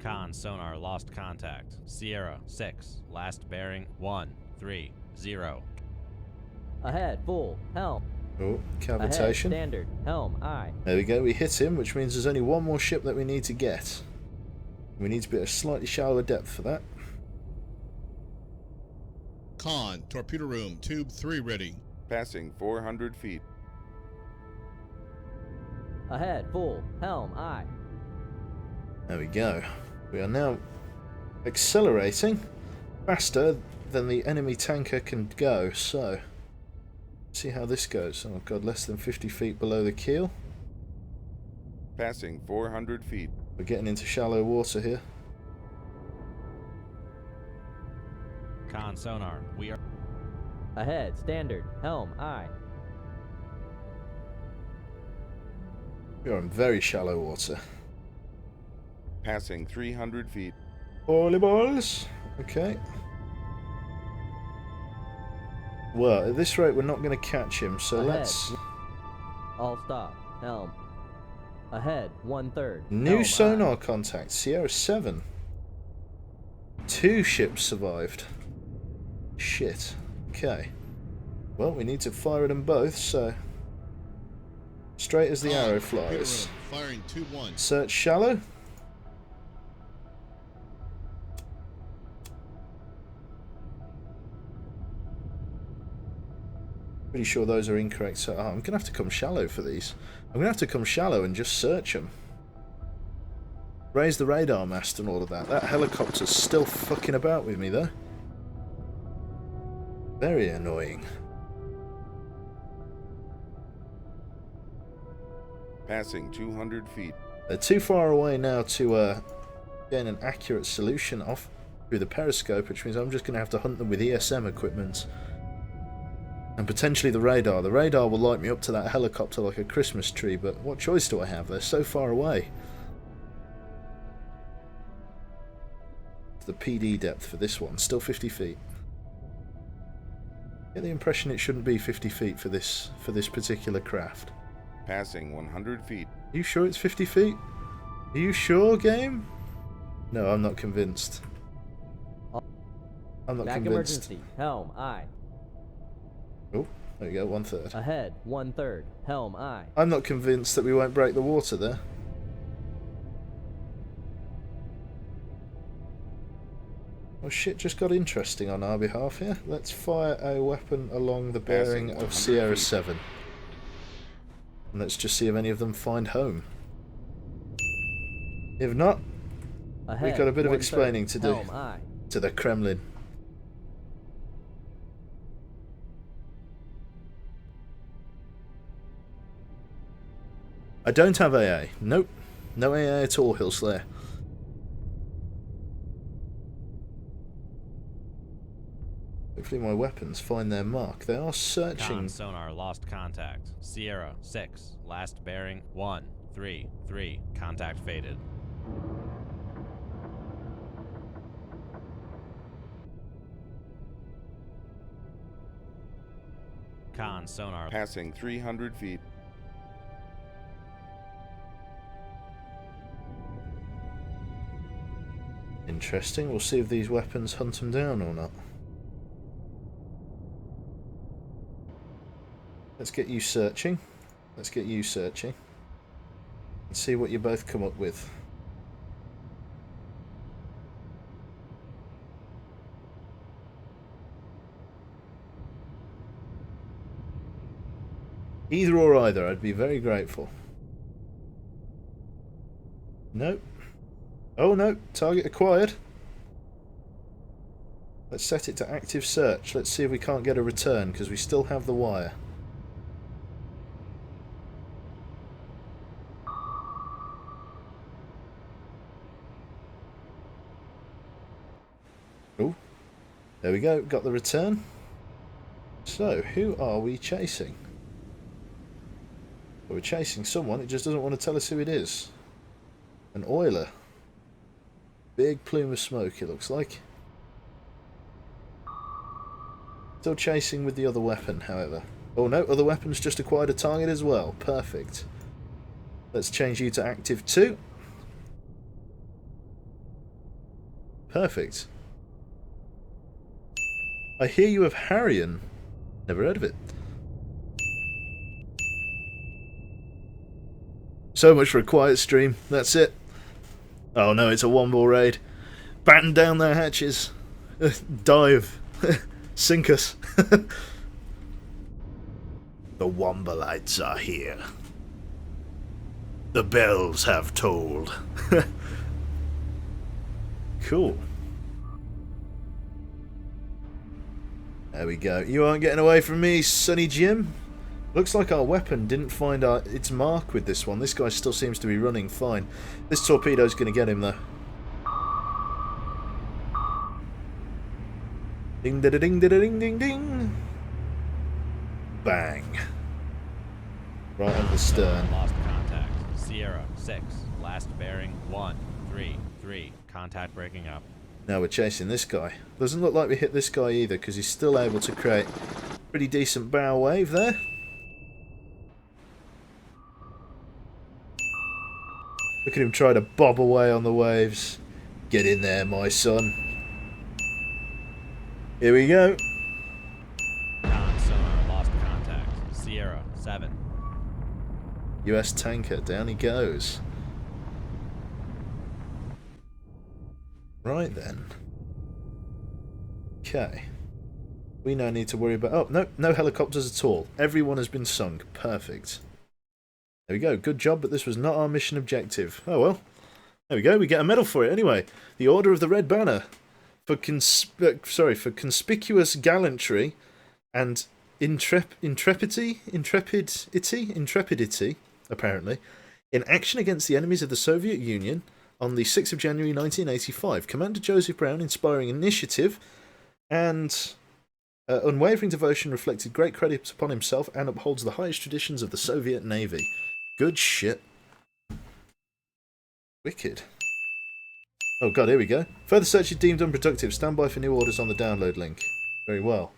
Con sonar lost contact. Sierra 6, last bearing 130. Ahead, full, helm. Oh, Ahead, cavitation. standard, helm, aye. There we go, we hit him, which means there's only one more ship that we need to get. We need to be at a slightly shallower depth for that. Con, torpedo room, tube 3 ready. Passing 400 feet. Ahead, full, helm, aye. There we go. We are now accelerating faster than the enemy tanker can go, so see how this goes. Oh god, less than 50 feet below the keel. Passing 400 feet. We're getting into shallow water here. Con sonar, we are. Ahead, standard, helm, aye. We are in very shallow water. Passing 300 feet. Holy balls! Okay. Well, at this rate we're not going to catch him, so Ahead. let's... All stop, helm. Ahead, 1/3. New helm, sonar aye. contact, Sierra 7. 2 ships survived. Shit. Okay. Well, we need to fire at them both, so... Straight as the Con, arrow torpedo flies. room, firing tube 1. Search shallow. Pretty sure those are incorrect, so I'm going to have to come shallow for these. I'm going to have to come shallow and just search them. Raise the radar mast and all of that. That helicopter's still fucking about with me, though. Very annoying. Passing 200 feet. They're too far away now to gain an accurate solution off through the periscope, which means I'm just going to have to hunt them with ESM equipment. And potentially the radar. The radar will light me up to that helicopter like a Christmas tree, but what choice do I have? They're so far away. The PD depth for this one, still 50 feet. Get the impression it shouldn't be 50 feet for this particular craft. Passing 100 feet. Are you sure it's 50 feet? Are you sure, game? No, I'm not convinced. I'm not Back convinced. emergency, helm, aye. Oh, there we go, 1/3. Ahead, 1/3, helm, aye. I'm not convinced that we won't break the water there. Well, shit just got interesting on our behalf here. Let's fire a weapon along the bearing Passing of Sierra 100 feet. 7. And let's just see if any of them find home. If not, Ahead, we've got a bit of 1/3, explaining to do helm, aye. to the Kremlin. I don't have AA. Nope. No AA at all, Hillslayer. Hopefully my weapons find their mark. They are searching. Con sonar lost contact. Sierra 6, last bearing 133. Contact faded. Con sonar. Passing 300 feet. Interesting. We'll see if these weapons hunt them down or not. Let's get you searching. Let's get you searching. And see what you both come up with. Either or either, I'd be very grateful. Nope. Oh no, target acquired. Let's set it to active search. Let's see if we can't get a return, because we still have the wire. Oh, there we go, got the return. So, who are we chasing? Well, we're chasing someone, it just doesn't want to tell us who it is. An oiler. Big plume of smoke, it looks like. Still chasing with the other weapon, however. Oh no, other weapon's just acquired a target as well. Perfect. Let's change you to active 2. Perfect. I hear you of Harrion. Never heard of it. So much for a quiet stream. That's it. Oh no, it's a one-ball raid. Batten down their hatches. Dive. Sink us. The Wombalites are here. The bells have tolled. Cool. There we go. You aren't getting away from me, Sonny Jim. Looks like our weapon didn't find its mark with this one. This guy still seems to be running fine. This torpedo's going to get him though. Ding da da ding da da ding ding ding. Bang. Right on the stern. Lost contact. Sierra 6. Last bearing 133. Contact breaking up. Now we're chasing this guy. Doesn't look like we hit this guy either because he's still able to create pretty decent bow wave there. Look at him try to bob away on the waves. Get in there, my son. Here we go. Non-sonar lost contact. Sierra 7. US tanker, down he goes. Right then. Okay. We now need to worry about... Oh, no, no helicopters at all. Everyone has been sunk. Perfect. There we go. Good job, but this was not our mission objective. Oh well. There we go. We get a medal for it anyway. The Order of the Red Banner. For conspicuous gallantry and intrepidity, apparently, in action against the enemies of the Soviet Union on the 6th of January 1985. Commander Joseph Brown, inspiring initiative and unwavering devotion, reflected great credit upon himself and upholds the highest traditions of the Soviet Navy. Good shit. Wicked. Oh god, here we go. Further search is deemed unproductive. Stand by for new orders on the download link. Very well.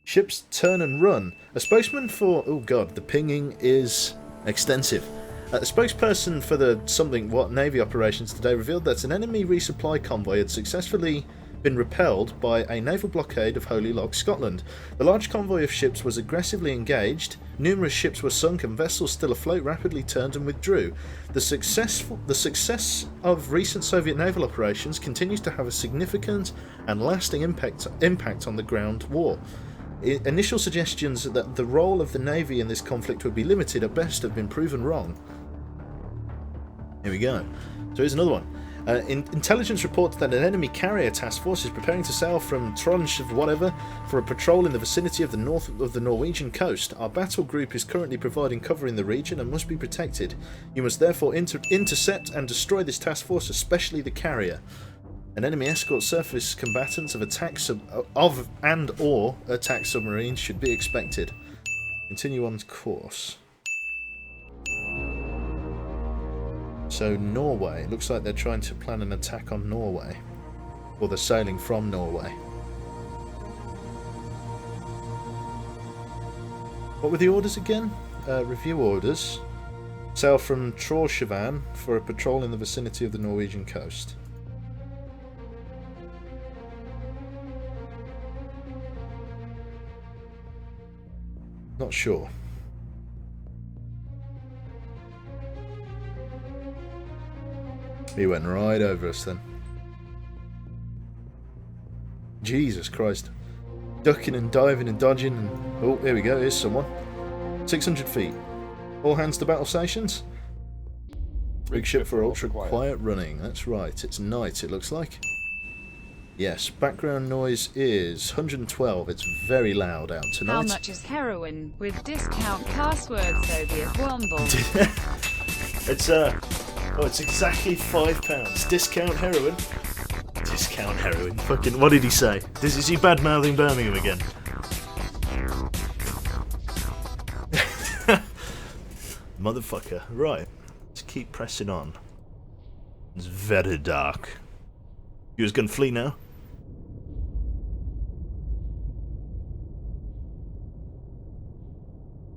Ships turn and run. A spokesman for... Oh god, the pinging is extensive. A spokesperson for the Navy operations today revealed that an enemy resupply convoy had successfully been repelled by a naval blockade of Holy Loch, Scotland. The large convoy of ships was aggressively engaged, numerous ships were sunk and vessels still afloat rapidly turned and withdrew. The success of recent Soviet naval operations continues to have a significant and lasting impact on the ground war. Initial suggestions that the role of the Navy in this conflict would be limited at best have been proven wrong. Here we go. So here's another one. Intelligence reports that an enemy carrier task force is preparing to sail from Tronch of whatever for a patrol in the vicinity of the north of the Norwegian coast. Our battle group is currently providing cover in the region and must be protected. You must therefore intercept and destroy this task force, especially the carrier. An enemy escort surface combatants of attack and/or attack submarines should be expected. Continue on course. So Norway, looks like they're trying to plan an attack on Norway. Or they're sailing from Norway. What were the orders again? Review orders. Sail from Trollshavan for a patrol in the vicinity of the Norwegian coast. Not sure. He went right over us then. Jesus Christ. Ducking and diving and dodging and... Oh, here we go, here's someone. 600 feet. All hands to battle stations. Big ship for ultra quiet running. That's right, it's night it looks like. Yes, background noise is 112. It's very loud out tonight. How much is heroin with discount password Soviet Womble? It's it's exactly £5. Discount heroin. Discount heroin. Fucking, what did he say? Is he bad mouthing Birmingham again? Motherfucker. Right. Let's keep pressing on. It's very dark. You was gonna flee now?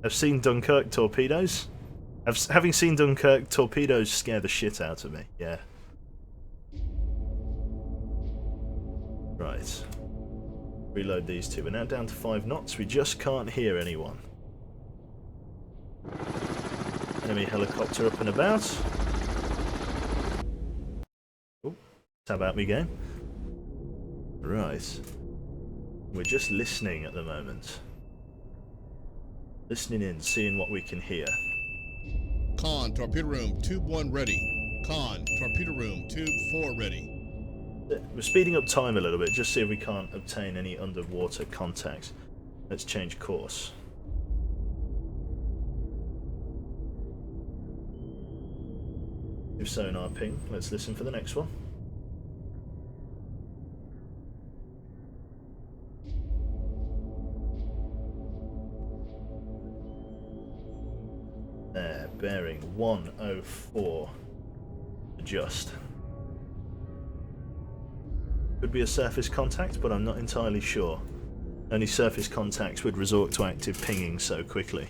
I've seen Dunkirk torpedoes. Having seen Dunkirk, torpedoes scare the shit out of me. Yeah. Right. Reload these two. We're now down to 5 knots. We just can't hear anyone. Enemy helicopter up and about. Oh, how about me game? Right. We're just listening at the moment. Listening in, seeing what we can hear. Con, torpedo room, tube 1 ready. Con, torpedo room, tube 4 ready. We're speeding up time a little bit, just see if we can't obtain any underwater contacts. Let's change course. If sonar ping, let's listen for the next one. There, bearing 104. Adjust. Could be a surface contact, but I'm not entirely sure. Only surface contacts would resort to active pinging so quickly.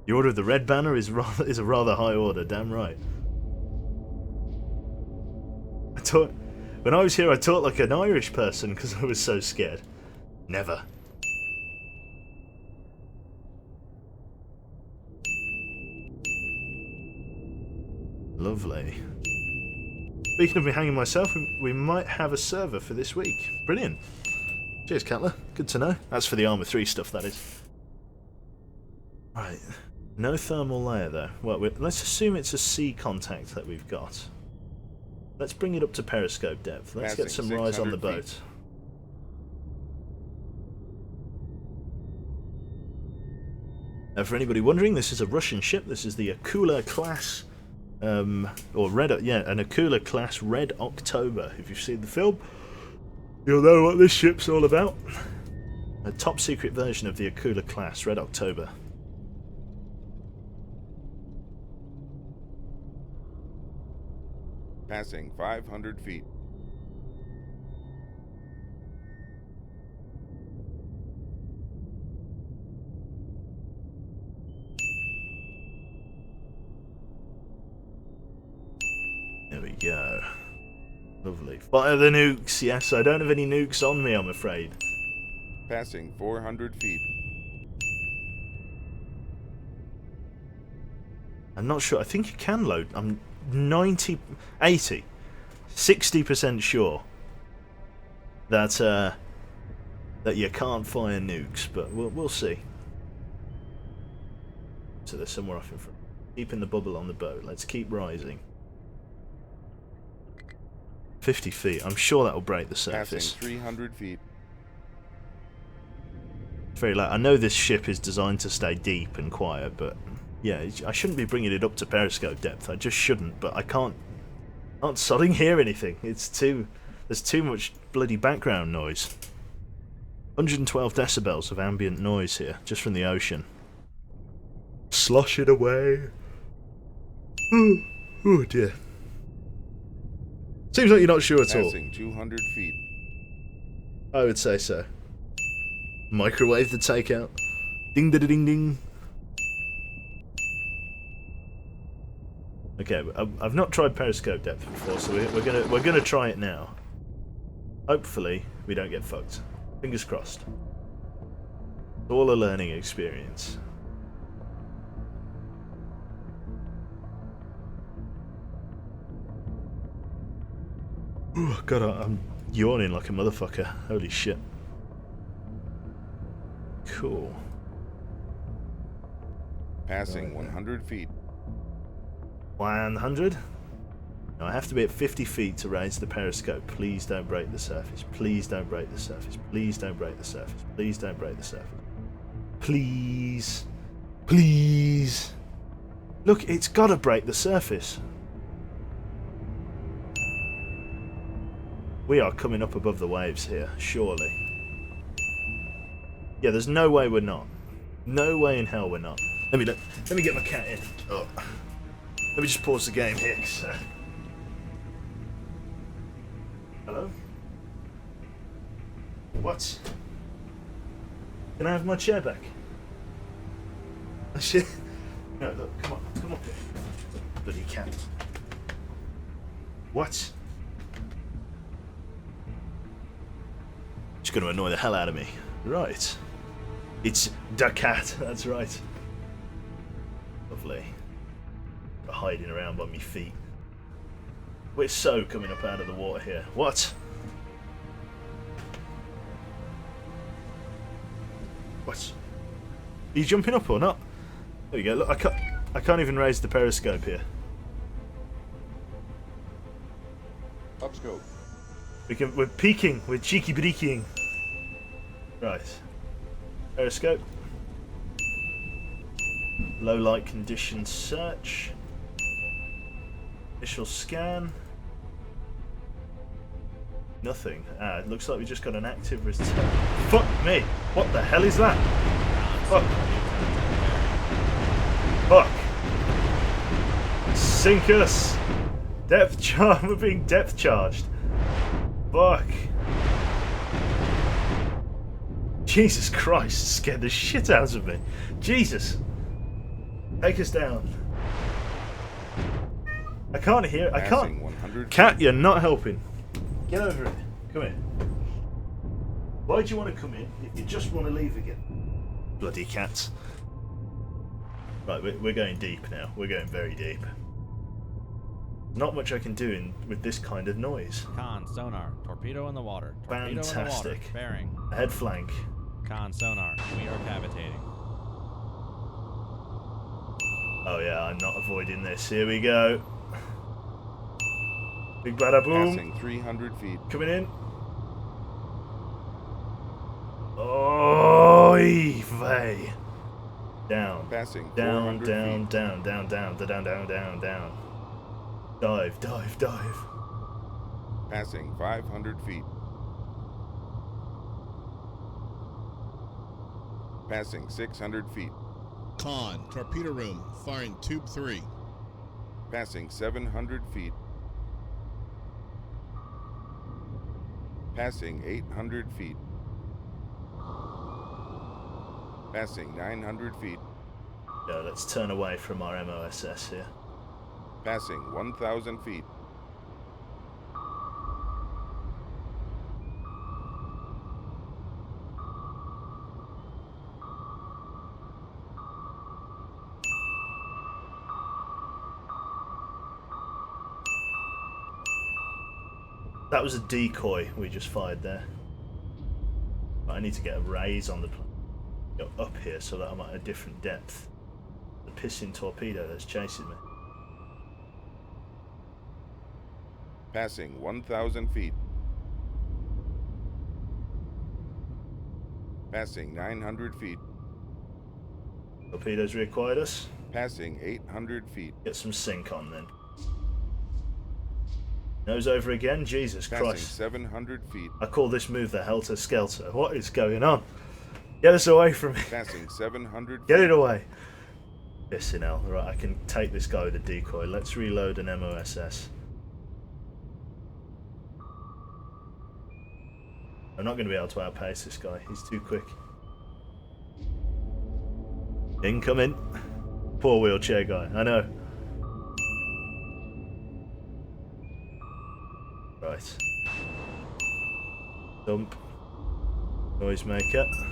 The order of the red banner is a rather high order, damn right. When I was here I talked like an Irish person because I was so scared. Never. Lovely. Speaking of me hanging myself, we might have a server for this week. Brilliant. Cheers, Catler. Good to know. That's for the Armour 3 stuff, that is. Right. No thermal layer, though. Well, let's assume it's a sea contact that we've got. Let's bring it up to periscope depth. Let's get some rise on the boat. Now, for anybody wondering, this is a Russian ship. This is the Akula class... an Akula class Red October. If you've seen the film, you'll know what this ship's all about. A top secret version of the Akula class Red October. Passing 500 feet. There we go. Lovely. Fire the nukes. Yes, I don't have any nukes on me, I'm afraid. Passing 400 feet. I'm not sure. I think you can load. I'm 90, 80, 60% sure that that you can't fire nukes, but we'll see. So they're somewhere off in front. Keeping the bubble on the boat. Let's keep rising. 50 feet. I'm sure that'll break the surface. Passing 300 feet. Very low. I know this ship is designed to stay deep and quiet, but yeah, I shouldn't be bringing it up to periscope depth. I just shouldn't, but I can't sodding hear anything. There's too much bloody background noise. 112 decibels of ambient noise here, just from the ocean. Slosh it away. Oh dear. Seems like you're not sure at all. Passing 200 feet. I would say so. Microwave the takeout. Ding da da ding ding. Okay, I've not tried periscope depth before, so we're gonna try it now. Hopefully we don't get fucked. Fingers crossed. It's all a learning experience. Oh god, I'm yawning like a motherfucker. Holy shit. Cool. Passing 100 feet. 100? Now I have to be at 50 feet to raise the periscope. Please don't break the surface. Please don't break the surface. Please don't break the surface. Please don't break the surface. Please. Please. Look, it's gotta break the surface. We are coming up above the waves here, surely. Yeah, there's no way we're not. No way in hell we're not. Let me get my cat in. Oh. Let me just pause the game here. Hello? What? Can I have my chair back? Shit. No, look, come on here. Bloody cat. What? Just going to annoy the hell out of me. Right. It's the cat, that's right. Lovely. Hiding around by my feet. We're so coming up out of the water here. What? What? Are you jumping up or not? There we go. Look, I can't even raise the periscope here. Upscope. We're peeking. We're cheeky breaking. Right. Periscope. Low light condition search. Initial scan. Nothing. Ah, it looks like we just got an active return. Fuck me! What the hell is that? Fuck. Fuck. Sink us! Depth charge. We're being depth charged. Fuck. Jesus Christ, scared the shit out of me. Jesus. Take us down. I can't hear. I Passing can't. 100 Cat, feet. you're not helping. Get over it. Come here. Why do you want to come in if you just want to leave again? Bloody cats. Right, we're going deep now. We're going very deep. Not much I can do with this kind of noise. Con, sonar, torpedo in the water. Torpedo in the water. Fantastic. Bearing. Head flank. Con, sonar, we are cavitating. Oh yeah, I'm not avoiding this. Here we go. Big bada boom. Passing 300 feet. Coming in. Oy vey. Down. Passing Down, 400 down, feet. down, down, down, down, down, down, down. Dive, dive, dive. Passing 500 feet. Passing 600 feet. Con, torpedo room, firing tube 3. Passing 700 feet. Passing 800 feet. Passing 900 feet. Yeah, let's turn away from our MOSS here. Passing 1,000 feet. That was a decoy we just fired there. I need to get a raise on the plane. Go up here so that I'm at a different depth. The pissing torpedo that's chasing me. Passing 1,000 feet. Passing 900 feet. Torpedoes reacquired us. Passing 800 feet. Get some sink on then. Nose over again. Jesus Passing Christ. 700 feet. I call this move the Helter Skelter. What is going on? Get us away from me. Passing 700 feet. Get it away. Pissing hell. Right, I can take this guy with a decoy. Let's reload an MOSS. I'm not going to be able to outpace this guy. He's too quick. Incoming. Poor wheelchair guy. I know. Right. Dump. Noisemaker.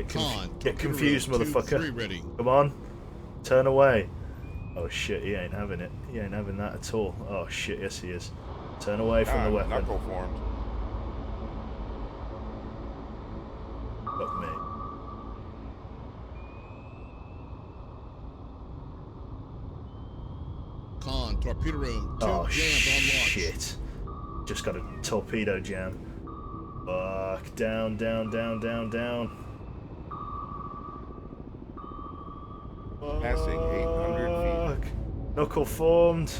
Con, Get torpedo confused, room, tube motherfucker. 3 ready. Come on. Turn away. Oh shit, he ain't having it. He ain't having that at all. Oh shit, yes he is. Turn away from the weapon. Knuckle formed. Fuck me. Con, torpedo room, tube Oh jammed on launch. shit. Just got a torpedo jam. Fuck. Down, down, down, down, down. Passing 800 Fuck. Knuckle formed.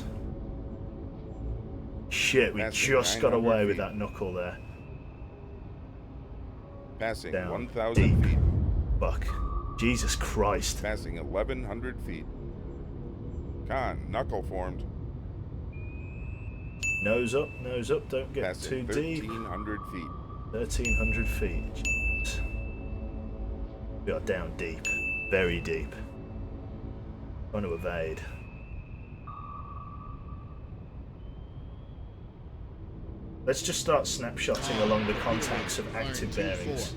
Shit, we Passing just got 900 away with feet. that knuckle there. Passing Down. 1,000 Deep. feet. Fuck. Jesus Christ. Passing 1,100 feet. Con, knuckle formed. Nose up, don't get Passing too deep. 1,300 feet. 1,300 feet. Jeez. We are down deep. Very deep. Trying to evade. Let's just start snapshotting along the contacts of active bearings.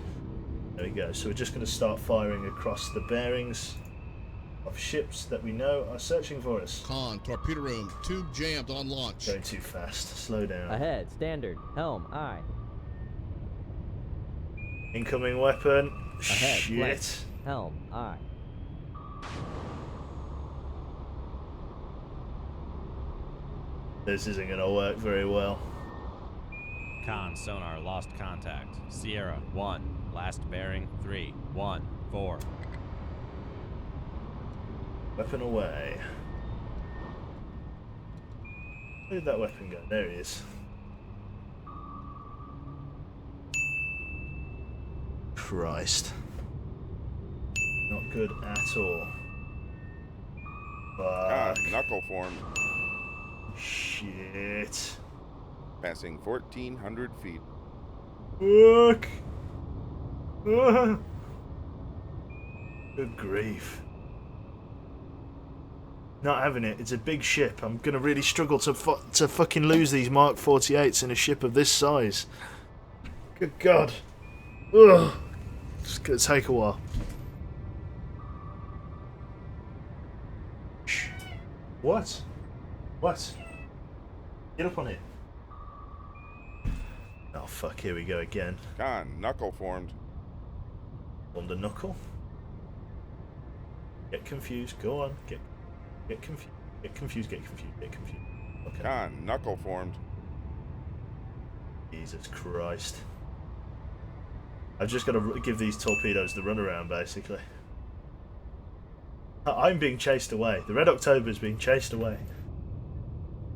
There we go. So we're just going to start firing across the bearings of ships that we know are searching for us. Con, torpedo room, tube jammed on launch. Going too fast. Slow down. Ahead, standard, helm, aye. Incoming weapon. Ahead, Shit. flank, helm, aye. This isn't going to work very well. Con sonar lost contact. Sierra 1, last bearing 314. Weapon away. Where did that weapon go? There he is. Christ. Not good at all. Con, Fuck. knuckle formed. Shit. Passing 1,400 feet. Fuck. Ah. Good grief. Not having it. It's a big ship. I'm gonna really struggle to fucking lose these Mark 48s in a ship of this size. Good God. Ugh. It's gonna take a while. Shh. What? What? Get up on it. Oh fuck, here we go again. Con, knuckle formed. On the knuckle. Get confused, go on. Get confused. Get confused, get confused, get confused. Okay. Con, knuckle formed. Jesus Christ. I've just got to give these torpedoes the runaround, basically. I'm being chased away. The Red October's being chased away.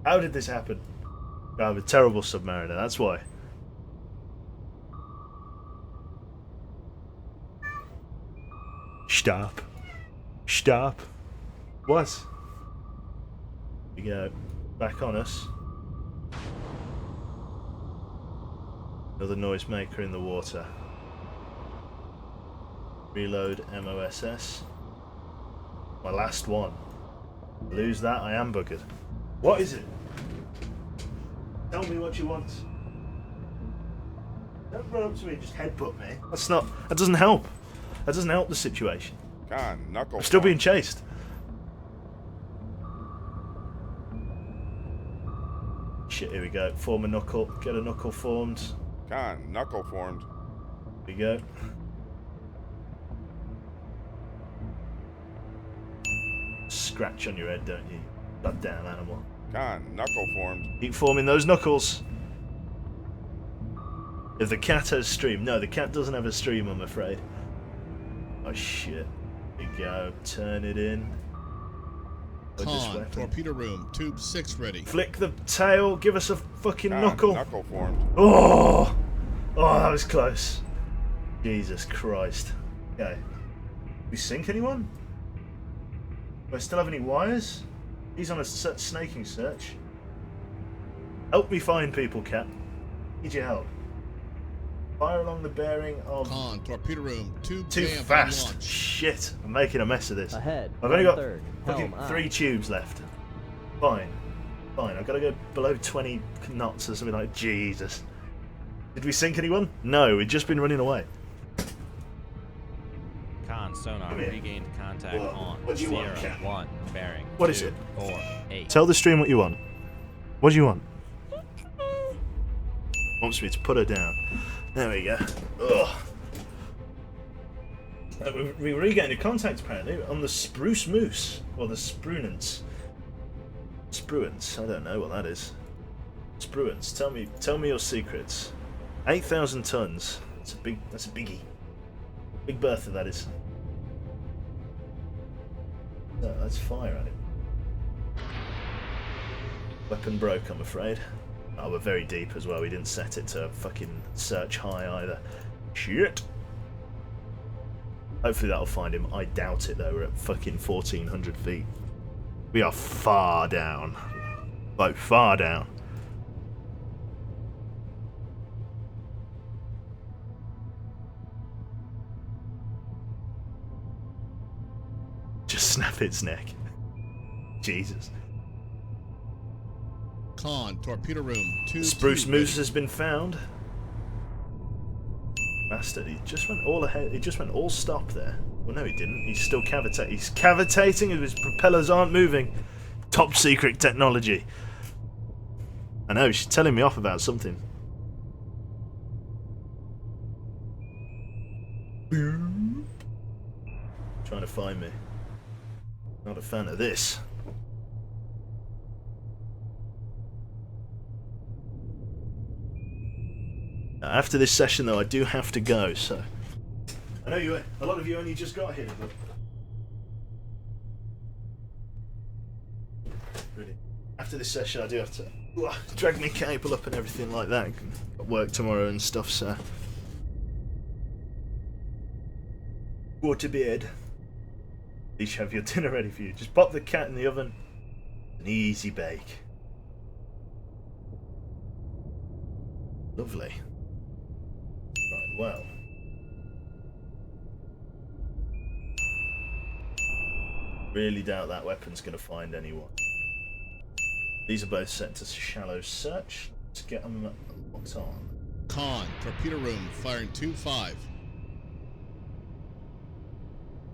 How did this happen? I'm a terrible submariner, that's why. Stop. Stop. What? We go. Back on us. Another noisemaker in the water. Reload MOSS. My last one. Lose that, I am buggered. What is it? Tell me what you want. Don't run up to me and just headbutt me. That's not. That doesn't help. That doesn't help the situation. Con, knuckle I'm still being formed. chased. Shit, here we go. Form a knuckle. Get a knuckle formed. Con, knuckle formed. Here we go. Scratch on your head, don't you? Goddamn animal. Con, knuckle formed. Keep forming those knuckles. If the cat has stream. No, the cat doesn't have a stream, I'm afraid. Oh shit. Here we go. Turn it in. With this Con, weapon. torpedo room, tube 6 ready. Flick the tail. Give us a fucking Con, knuckle. knuckle formed. Oh! Oh, that was close. Jesus Christ. Okay. Did we sink anyone? Do I still have any wires? He's on a snaking search. Help me find people, Cap. Need your help. Fire along the bearing of... Con, torpedo room, tube Too jammed on fast. launch. Shit. I'm making a mess of this. Ahead, I've only got 1/3, fucking helm, aye. 3 tubes left. Fine. Fine. I've got to go below 20 knots or something like Jesus. Did we sink anyone? No, we'd just been running away. Con sonar Come here. regained contact What? on. What do you want, Sierra Cap? 1, bearing What is it? 248. Tell the stream what you want. What do you want? Wants me to put her down. There we go. Ugh. We regained a contact apparently on the Spruce Moose. Or the Spruance. Spruance, I don't know what that is. Spruance, tell me your secrets. 8,000 tons. That's a biggie. Big Bertha, that is. So, let's fire at it. Weapon broke, I'm afraid. Oh, we're very deep as well. We didn't set it to fucking search high either. Shit. Hopefully that'll find him. I doubt it though. We're at fucking 1,400 feet. We are far down. Like, far down. just snap its neck. Jesus. Con, torpedo room, 2-2. Spruce Moose has been found. Bastard, he just went all ahead. He just went all stop there. Well, no, he didn't. He's still cavitating. He's cavitating and his propellers aren't moving. Top secret technology. I know, she's telling me off about something. Trying to find me. Not a fan of this. Now, after this session, though, I do have to go, so... I know a lot of you only just got here, but... Really. After this session, I do have to drag my cable up and everything like that. Got work tomorrow and stuff, so... Go to bed. At least you have your dinner ready for you. Just pop the cat in the oven. An easy bake. Lovely. Right, well. Really doubt that weapon's going to find anyone. These are both set to shallow search. Let's get them locked on. Con, torpedo room, firing 2-5.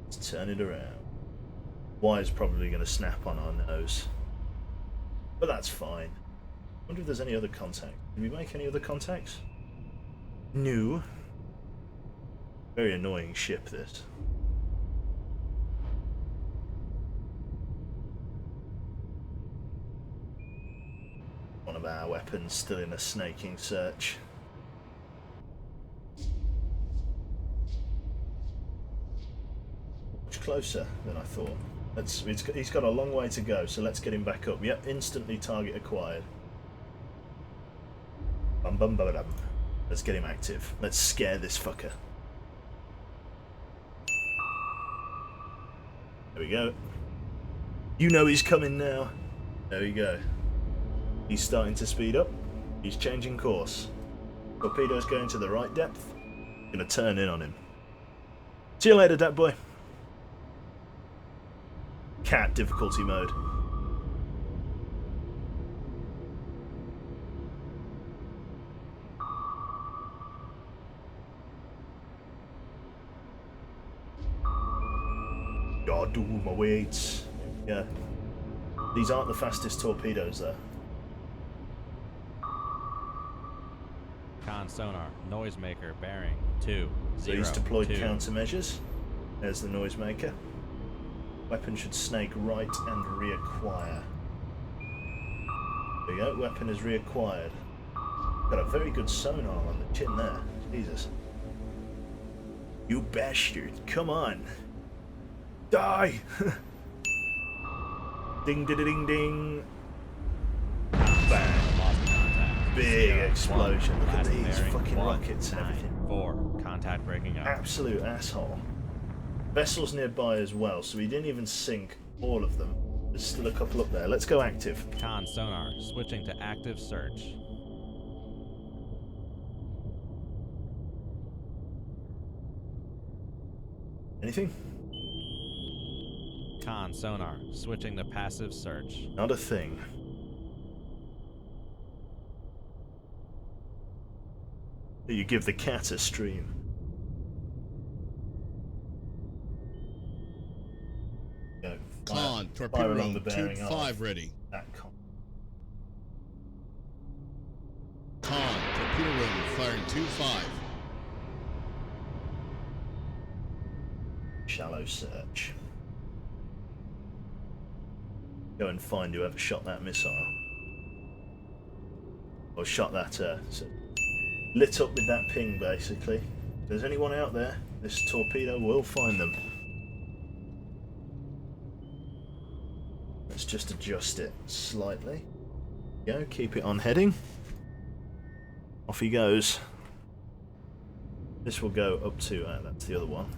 Let's turn it around. Y is probably going to snap on our nose. But that's fine. I wonder if there's any other contact. Did we make any other contacts? No. Very annoying ship, this. One of our weapons still in a snaking search. Much closer than I thought. He's got a long way to go, so let's get him back up. Yep, instantly target acquired. Bum bum bum bum. Let's get him active. Let's scare this fucker. There we go. You know he's coming now. There we go. He's starting to speed up. He's changing course. Torpedo's going to the right depth. Gonna turn in on him. See you later, Dat Boy. Cat difficulty mode. God, do my weights. Yeah. These aren't the fastest torpedoes, though. Con sonar, noisemaker, bearing 2, 0, So he's deployed 2. countermeasures. There's the noisemaker. Weapon should snake right and reacquire. There you go, weapon is reacquired. Got a very good sonar on the chin there. Jesus. You bastard, come on. Die! Ding ding ding ding. Bang. Lost contact. Big 0, explosion. 1, Look at last these bearing, fucking 1, rockets and 9, everything. 4, contact breaking up. Absolute asshole. Vessels nearby as well, so we didn't even sink all of them. There's still a couple up there. Let's go active. Con sonar, switching to active search. Anything? Con sonar, switching to passive search. Not a thing. You give the cat a stream. Go. Con, Fire torpedo along the room, bearing 2-5 arc. ready. That con. Con, torpedo room, firing 2-5. Shallow search. Go and find whoever shot that missile. Or shot that, so lit up with that ping, basically. If there's anyone out there, this torpedo will find them. Let's just adjust it slightly. Go, keep it on heading. Off he goes. This will go up to, that's the other one.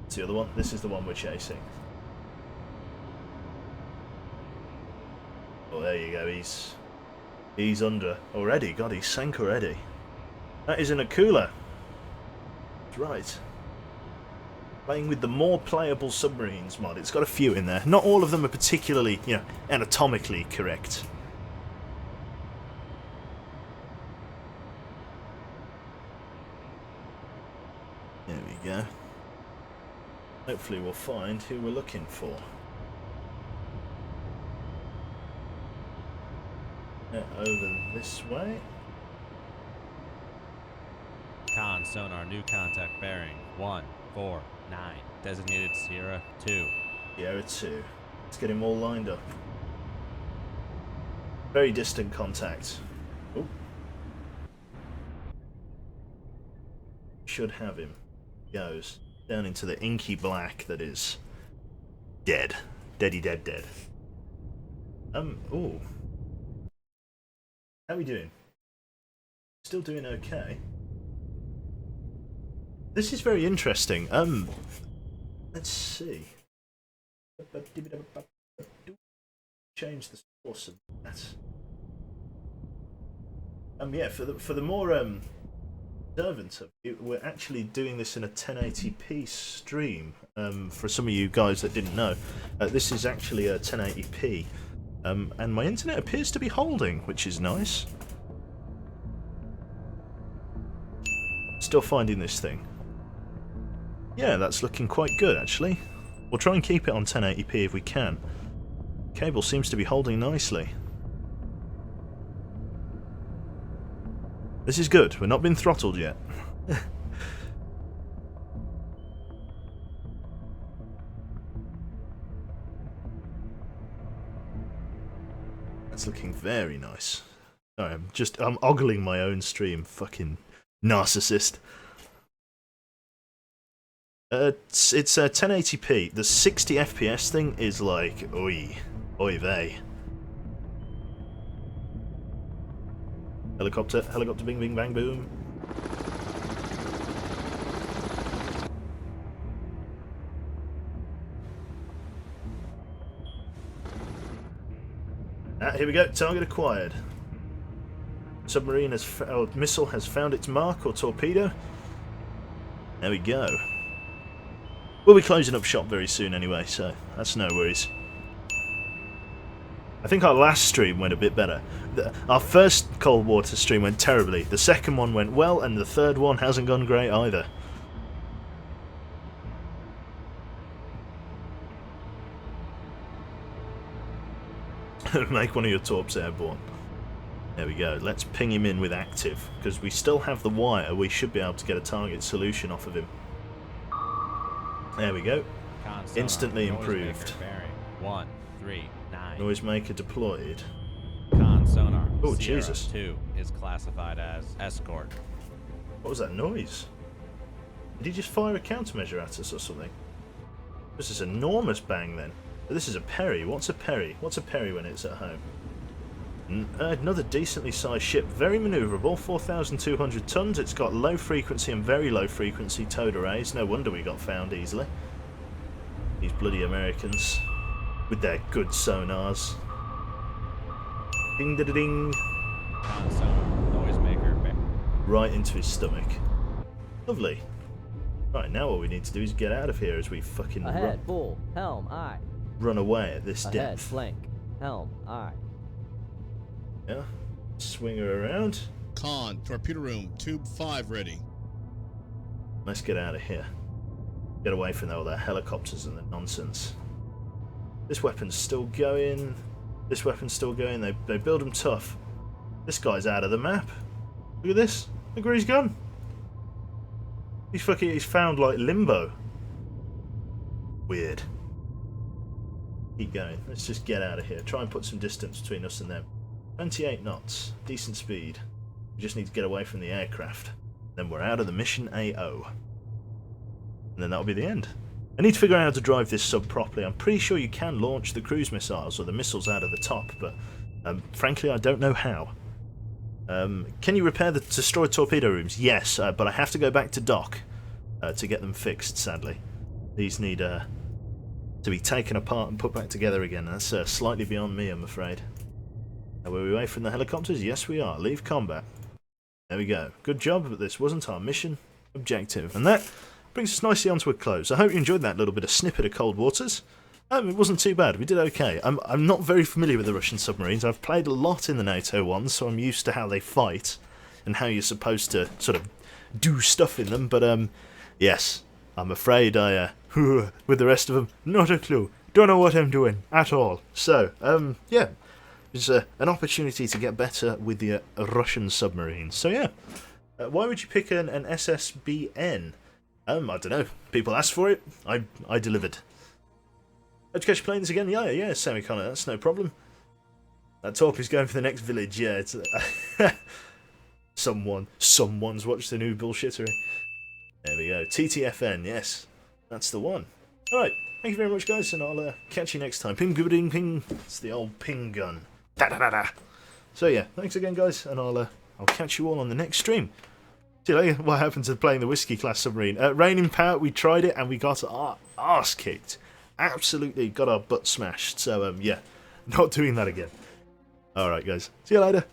That's the other one. This is the one we're chasing. Oh, there you go. He's under already. God, he's sank already. That is in a cooler. That's right. Playing with the more playable submarines mod. It's got a few in there. Not all of them are particularly, anatomically correct. There we go. Hopefully we'll find who we're looking for. Over this way. Con sonar, new contact bearing 149. Designated Sierra 2. Sierra 2. Let's get him all lined up. Very distant contact. Oh. Should have him. Goes down into the inky black that is dead. Deady dead dead. Ooh. How are we doing? Still doing okay. This is very interesting. Let's see. Change the source of that. Yeah, for the more observant of you, we're actually doing this in a 1080p stream. For some of you guys that didn't know, this is actually a 1080p. And my internet appears to be holding, which is nice. Still finding this thing. Yeah, that's looking quite good, actually. We'll try and keep it on 1080p if we can. Cable seems to be holding nicely. This is good. We're not been throttled yet. That's looking very nice. Sorry, I'm ogling my own stream. Fucking narcissist. It's 1080p. The 60 FPS thing is like, oy vey. Helicopter, bing bing bang boom. Here we go. Target acquired. Submarine missile has found its mark or torpedo. There we go. We'll be closing up shop very soon anyway, so that's no worries. I think our last stream went a bit better. Our first Cold Water stream went terribly. The second one went well, and the third one hasn't gone great either. Make one of your torps airborne. There we go. Let's ping him in with active, because we still have the wire. We should be able to get a target solution off of him. There we go. Instantly improved. Bearing 139. Noisemaker deployed. Con sonar. Oh, Sierra Jesus. 2 is classified as escort. What was that noise? Did he just fire a countermeasure at us or something? This is an enormous bang then. But this is a Perry. What's a Perry? What's a Perry when it's at home? Another decently sized ship. Very manoeuvrable. 4,200 tons. It's got low frequency and very low frequency towed arrays. No wonder we got found easily. These bloody Americans. With their good sonars. Ding da da ding. Con sonar. Noisemaker. Right into his stomach. Lovely. Right, now all we need to do is get out of here as we fucking Ahead, full, helm, aye. run away at this Ahead, depth. flank, helm, aye. Yeah. Swing her around. Con, torpedo room, tube 5 ready. Let's get out of here. Get away from all their helicopters and the nonsense. This weapon's still going. This weapon's still going. They build them tough. This guy's out of the map. Look at this. Look where he's gone. He's found like limbo. Weird. Keep going. Let's just get out of here. Try and put some distance between us and them. 28 knots. Decent speed. We just need to get away from the aircraft. Then we're out of the mission AO. And then that'll be the end. I need to figure out how to drive this sub properly. I'm pretty sure you can launch the cruise missiles or the missiles out of the top, but frankly I don't know how. Can you repair the destroyed torpedo rooms? Yes, but I have to go back to dock to get them fixed, sadly. These need to be taken apart and put back together again. That's slightly beyond me, I'm afraid. Are we away from the helicopters? Yes, we are. Leave combat. There we go. Good job, but this wasn't our mission objective. And that brings us nicely onto a close. I hope you enjoyed that little bit of snippet of Cold Waters. It wasn't too bad. We did okay. I'm not very familiar with the Russian submarines. I've played a lot in the NATO ones, so I'm used to how they fight and how you're supposed to sort of do stuff in them. But yes, I'm afraid I with the rest of them, not a clue. Don't know what I'm doing at all. So yeah, it's an opportunity to get better with the Russian submarines. So yeah, why would you pick an SSBN? I don't know. People asked for it. I delivered. Hope to catch you playing this again. Yeah, Sammy Connor, that's no problem. That Torpy's going for the next village. Yeah, it's someone's watched the new bullshittery. There we go. TTFN. Yes, that's the one. All right. Thank you very much, guys, and I'll catch you next time. Ping, ping, ping. It's the old ping gun. Da da da da. So yeah, thanks again, guys, and I'll catch you all on the next stream. See you later. What happened to playing the Whiskey class submarine? Raining Pout, we tried it and we got our arse kicked. Absolutely got our butt smashed. So yeah, not doing that again. All right, guys. See you later.